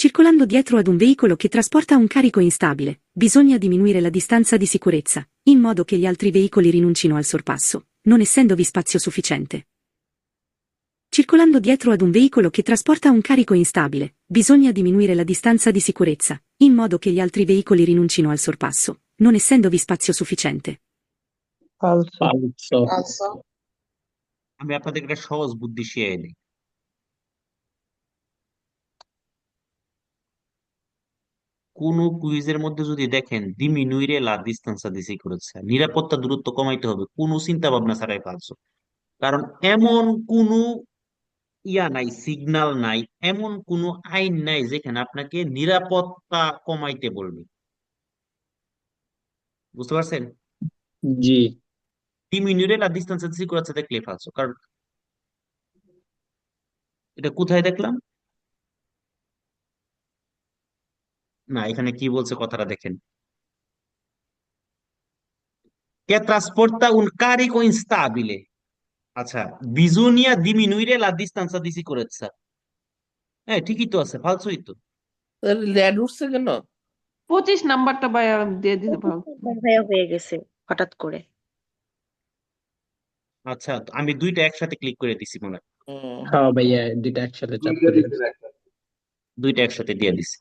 Speaker 3: Circolando dietro ad un veicolo che trasporta un carico instabile, bisogna diminuire la distanza di sicurezza, in modo che gli altri veicoli rinuncino al sorpasso, non essendovi spazio sufficiente. Circolando dietro ad un veicolo che trasporta un carico instabile, bisogna diminuire la distanza di sicurezza, in modo che gli altri veicoli rinuncino al sorpasso, non essendovi spazio sufficiente.
Speaker 7: falso,
Speaker 4: ফালসো
Speaker 6: falso,
Speaker 1: আমি আপনাদের একটা সহজ বুদ্ধি শিখিয়ে দিই। কোন কুইজের মধ্যে যদি দেখেন ডিমিনুইরে লা ডিস্তান্সা দি সিকুরেন্সা, নিরাপত্তা দূরত্ব কমাইতে হবে, কোনো চিন্তা ভাবনা ছাড়াই পারছো। কারণ এমন কোন নাই, সিগন্যাল নাই, এমন কোন আইন নাই যেখানে আপনাকে নিরাপত্তা কমাইতে বলবে। বুঝতে পারছেন?
Speaker 4: জি
Speaker 1: ডিমিনুইরে লা ডিস্তান্সা দি সিকুরেন্সা দেখলে পারছো, কারণ এটা কোথায় দেখলাম, না এখানে কি বলছে কথাটা দেখেন, কে ট্রান্সপোর্টা un carico instabile, আচ্ছা, bisogna diminuire la distanza di sicurezza। হ্যাঁ ঠিকই তো আছে, ফালসুই তো।
Speaker 2: ল্যাড উঠছে কেন?
Speaker 10: 25 নাম্বারটা ভাইয়া দিয়ে দিতে পারো।
Speaker 6: ভাইয়া হয়ে গেছে হঠাৎ করে।
Speaker 1: আচ্ছা, তো আমি দুইটা একসাথে ক্লিক করে দিছি মনে হয়।
Speaker 4: হ্যাঁ ভাইয়া দুইটা একসাথে চাপ করে দিছি।
Speaker 1: দুইটা একসাথে দিয়ে দিছি।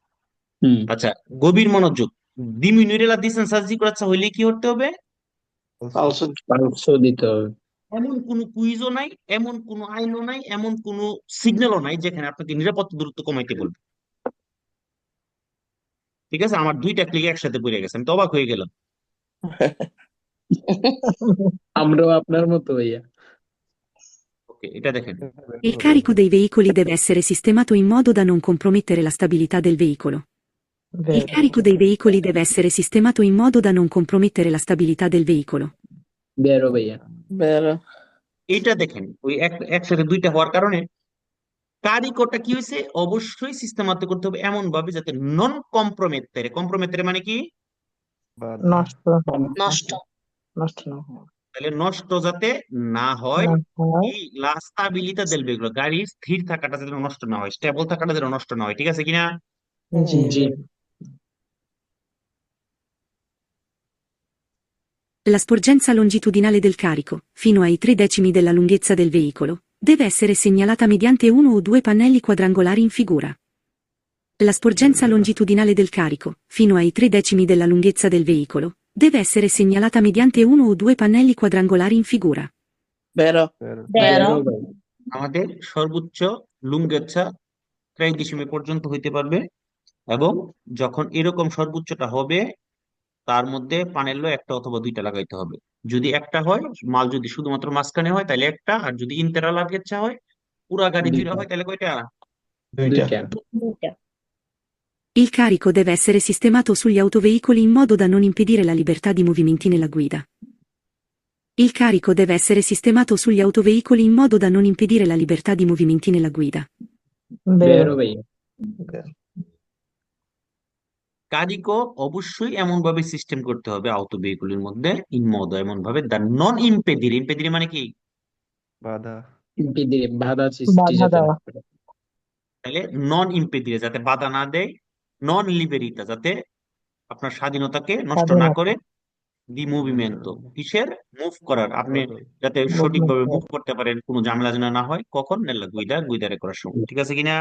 Speaker 4: হুম
Speaker 1: আচ্ছা, গভীর মনোযোগ। ডিমিনুire la distanza di sicurezza হইলে কি করতে হবে?
Speaker 5: ফালসো
Speaker 4: ফালসো দিতে হবে।
Speaker 1: এমন কোনো কুইজও নাই, এমন কোনো আইনও নাই, এমন কোনো সিগন্যালও নাই যেখানে আপনাকে নিরাপত্তা দূরত্ব কমাইতে বলবে। ঠিক আছে, আমার দুইটা ক্লিক একসাথে পড়ে গেছে, আমি তো অবাক হয়ে গেলাম।
Speaker 4: আমরাও আপনার মতো ভাইয়া।
Speaker 1: ওকে, এটা দেখেন।
Speaker 3: Il carico dei veicoli deve essere sistemato in modo da non compromettere la stabilità del veicolo. Il
Speaker 7: vero,
Speaker 3: carico dei veicoli deve essere sistemato in modo da non compromettere la stabilità del veicolo.
Speaker 4: বেরো ভাইয়া।
Speaker 2: বেরো।
Speaker 1: এইটা দেখেন, ওই একসাথে দুইটা হওয়ার কারণে কারিকোটা কি হয়েছে, অবশ্যই সিস্টেমাতে করতে হবে এমন ভাবে যাতে নন কম্প্রোমেটেরে, কম্প্রোমেটেরে মানে কি,
Speaker 9: বাধা।
Speaker 7: নষ্ট,
Speaker 6: নষ্ট,
Speaker 7: নষ্ট না হয়,
Speaker 1: তাহলে নষ্ট যাতে না হয়,
Speaker 7: না হয়,
Speaker 1: এই লা স্টাবিলিতা দেল ভেহিকুলো, গাড়ির স্থির থাকাটা যেন নষ্ট না হয়, স্টেবল থাকাটা যেন নষ্ট না হয়। ঠিক আছে কিনা?
Speaker 7: জি
Speaker 4: জি
Speaker 3: La sporgenza longitudinale del carico, fino ai 3 decimi della lunghezza del veicolo, deve essere segnalata mediante uno o due pannelli quadrangolari in figura. La sporgenza longitudinale del carico, fino ai 3 decimi della lunghezza del veicolo, deve essere segnalata mediante uno o due pannelli quadrangolari in figura.
Speaker 2: বেরো।
Speaker 6: vero,
Speaker 4: বেরো ভাই।
Speaker 1: আমাদের সর্বোচ্চ লুঙ্গেচ্ছা 3 ডিসিমি পর্যন্ত হইতে পারবে, এবং যখন এরকম সর্বোচ্চটা হবে তার মধ্যে পানেলো একটা অথবা দুইটা লাগাইতে হবে। যদি একটা হয়, মাল যদি শুধুমাত্র মাঝখানে হয় তাহলে একটা, আর যদি ইন্তেরা লাগেচ্ছা হয়, পুরা গাড়ি জুড়ে
Speaker 4: দুইটা
Speaker 1: হয়, তাহলে কয়টা?
Speaker 4: দুইটা
Speaker 6: দুইটা,
Speaker 3: Il carico deve essere sistemato sugli autoveicoli in modo da non impedire la libertà di movimenti nella guida. Il carico deve essere sistemato sugli autoveicoli in modo da non impedire la libertà di movimenti nella guida.
Speaker 4: বেরো
Speaker 7: vero,
Speaker 4: ভাইয়া।
Speaker 1: Kariko অবশ্যই এমন ভাবে system করতে হবে আউটো ভেহিকুলের মধ্যে, in mode এমন ভাবে দা নন ইম্পেডির, ইম্পেডির মানে কি,
Speaker 9: বাধা।
Speaker 4: ইম্পিডে বাধা সৃষ্টি
Speaker 7: বাধা
Speaker 4: যাতে না
Speaker 7: দেওয়া,
Speaker 4: করে।
Speaker 1: তাহলে নন ইম্পেডিরে যাতে বাধা না দেয়, নন লিবেরিতা যাতে আপনার স্বাধীনতাকে নষ্ট না
Speaker 7: স্বাধীনতা,
Speaker 1: করে, দি মুভমেন্টো কিসের, মুভ করার, আপনি যাতে
Speaker 7: মুভমেন্ট,
Speaker 1: সঠিকভাবে মুভ করতে পারেন, কোনো ঝামেলা যেন না হয়, কখন নেলা গুইদারে করার সময়। ঠিক আছে কিনা?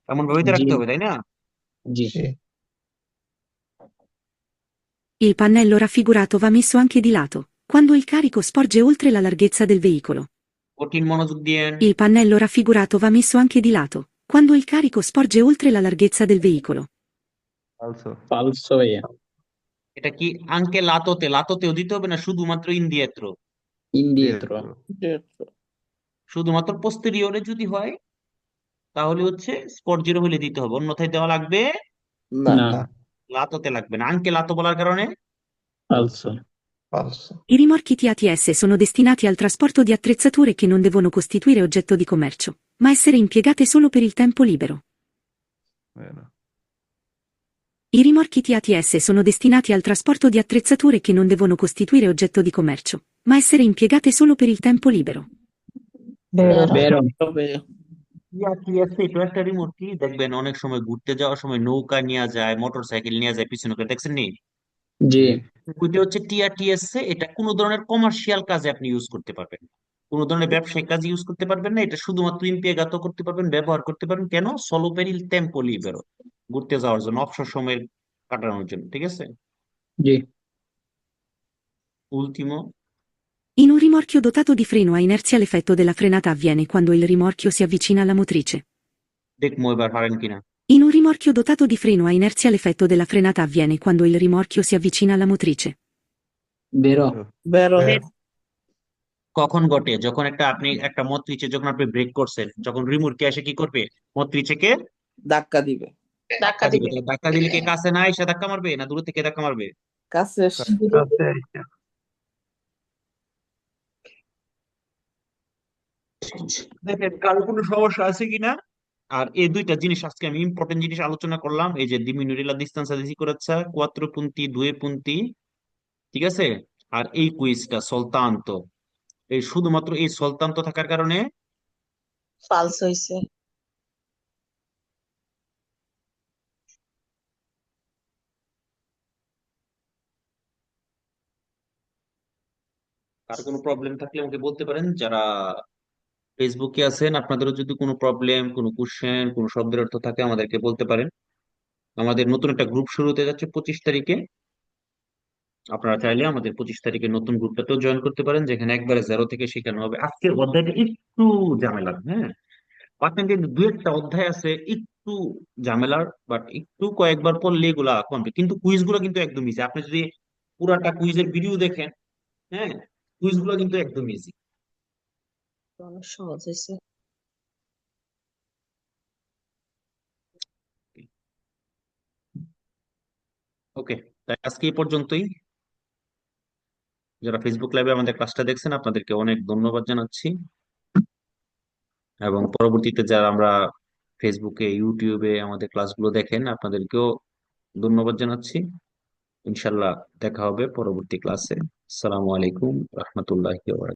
Speaker 1: এমন ভাবে
Speaker 4: জি
Speaker 1: রাখতে হবে, তাই না?
Speaker 4: জি
Speaker 3: Il pannello raffigurato va messo anche di lato, quando il carico sporge oltre la larghezza del veicolo.
Speaker 1: কঠিন মনোযোগ দিয়েন।
Speaker 3: Il pannello raffigurato va messo anche di lato, quando il carico sporge oltre la larghezza del veicolo.
Speaker 9: ফালসো।
Speaker 4: ফালসো ভাইয়া।
Speaker 1: এটা কি আঙ্কে লাতোতে, লাতোতেও দিতে হবে না, শুধুমাত্র ইন্দিয়েত্র,
Speaker 4: ইন্ডিয়েত্র
Speaker 1: শুধুমাত্র পোস্টেরিয়রে যদি হয় তাহলে হচ্ছে স্পট জিরো হলে দিতে হবে, অন্যথায় দেওয়া লাগবে
Speaker 2: না।
Speaker 8: না,
Speaker 9: না,
Speaker 1: লাতোতে লাগবে না। আঙ্কে লাতো বলার কারণে
Speaker 2: ফালসো।
Speaker 8: falso.
Speaker 3: I rimorchi TATS sono destinati al trasporto di attrezzature che non devono costituire oggetto di commercio, ma essere impiegate solo per il tempo libero.
Speaker 9: vero,
Speaker 3: I rimorchi TATS sono destinati al trasporto di attrezzature che non devono costituire oggetto di commercio, ma essere impiegate solo per il tempo libero.
Speaker 7: বেরো
Speaker 10: বেরো
Speaker 2: তবে
Speaker 1: এটা একটা remote কি দেখবেন অনেক সময় ঘুরতে যাওয়ার সময় নৌকা নিয়ে যায়, মোটর সাইকেল নিয়ে যায় পিছনে করে, দেখছেন নি?
Speaker 2: জি।
Speaker 9: জি,
Speaker 1: ওইটা হচ্ছে টিআরটিএস, এটা কোনো ধরনের কমার্শিয়াল কাজে আপনি ইউজ করতে পারবেন না। কোনো ধরনের ব্যবসায়িক কাজে ইউজ করতে পারবেন না, এটা শুধুমাত্র ইম্পিয়েগাতো করতে পারবেন, ব্যবহার করতে পারবেন। কেন? সলো পের ইল টেম্পো লিবেরো, ঘুরতে যাওয়ার জন্য, অবসর সময় কাটানোর জন্য, ঠিক আছে?
Speaker 2: জি।
Speaker 1: উলটিমো,
Speaker 3: In un rimorchio dotato di freno a inerzia l'effetto della frenata avviene quando il rimorchio si avvicina alla motrice.
Speaker 1: দেখবো এবার পারেন কিনা।
Speaker 3: In un rimorchio dotato di freno a inerzia l'effetto della frenata avviene quando il rimorchio si avvicina alla motrice.
Speaker 2: বেরো।
Speaker 9: বেরো,
Speaker 1: কখন ঘটে? যখন আপনি একটা মত্রিচে যখন আপনি ব্রেক করছেন, যখন রিমোটকে এসে কি করবে, মত্রিচেকে
Speaker 2: ধাক্কা দিবে।
Speaker 6: ধাক্কা
Speaker 1: দিবে।
Speaker 6: দিবে।
Speaker 1: তাহলে ধাক্কা দিলে কি কাছে না এসে ধাক্কা মারবে, না দূর থেকে ধাক্কা মারবে?
Speaker 2: কাছে
Speaker 1: দেখেন কারো কোনো সমস্যা আছে কিনা। আর এই দুইটা জিনিস আজকে আমি ইম্পর্টেন্ট জিনিস আলোচনা করলাম, এই যে diminuire la distanza di sicurezza 4 punti 2 punti, ঠিক আছে? আর এই কুইজটা soltanto, এই শুধুমাত্র এই soltanto থাকার কারণে
Speaker 6: ফালস হইছে।
Speaker 1: কার কোনো প্রবলেম থাকলে আমাকে বলতে পারেন। যারা ফেসবুকে আছেন, আপনাদেরও যদি কোনো প্রবলেম, কোনো কোশ্চেন, কোনো শব্দের অর্থ থাকে আমাদেরকে বলতে পারেন। আমাদের নতুন একটা গ্রুপ শুরু হতে যাচ্ছে 25 তারিখে। আপনারা চাইলে আমাদের 25 তারিখে নতুন গ্রুপটাতেও জয়েন করতে পারেন, যেখানে একবারে জেরো থেকে শেখানো হবে। আজকের অধ্যায়টা একটু ঝামেলা, হ্যাঁ, পার্সেন্টেজ দু একটা অধ্যায় আছে একটু ঝামেলার, বাট একটু কয়েকবার পড়লে এগুলা কমবে। কিন্তু কুইজ গুলো কিন্তু একদম ইজি, আপনি যদি পুরাটা কুইজের ভিডিও দেখেন, হ্যাঁ, কুইজ গুলো কিন্তু একদম ইজি।
Speaker 6: অনেক সহজ হয়েছে।
Speaker 1: ওকে, তাই আজকে এই পর্যন্তই। যারা ফেসবুক লাইভে আমাদের ক্লাসটা দেখছেন আপনাদেরকে অনেক ধন্যবাদ জানাচ্ছি, এবং পরবর্তীতে যারা আমরা ফেসবুকে, ইউটিউবে আমাদের ক্লাসগুলো দেখেন আপনাদেরকেও ধন্যবাদ জানাচ্ছি। ইনশাল্লাহ দেখা হবে পরবর্তী ক্লাসে। আসসালামু আলাইকুম রহমতুল্লাহি ওয়া বারাকাতুহু।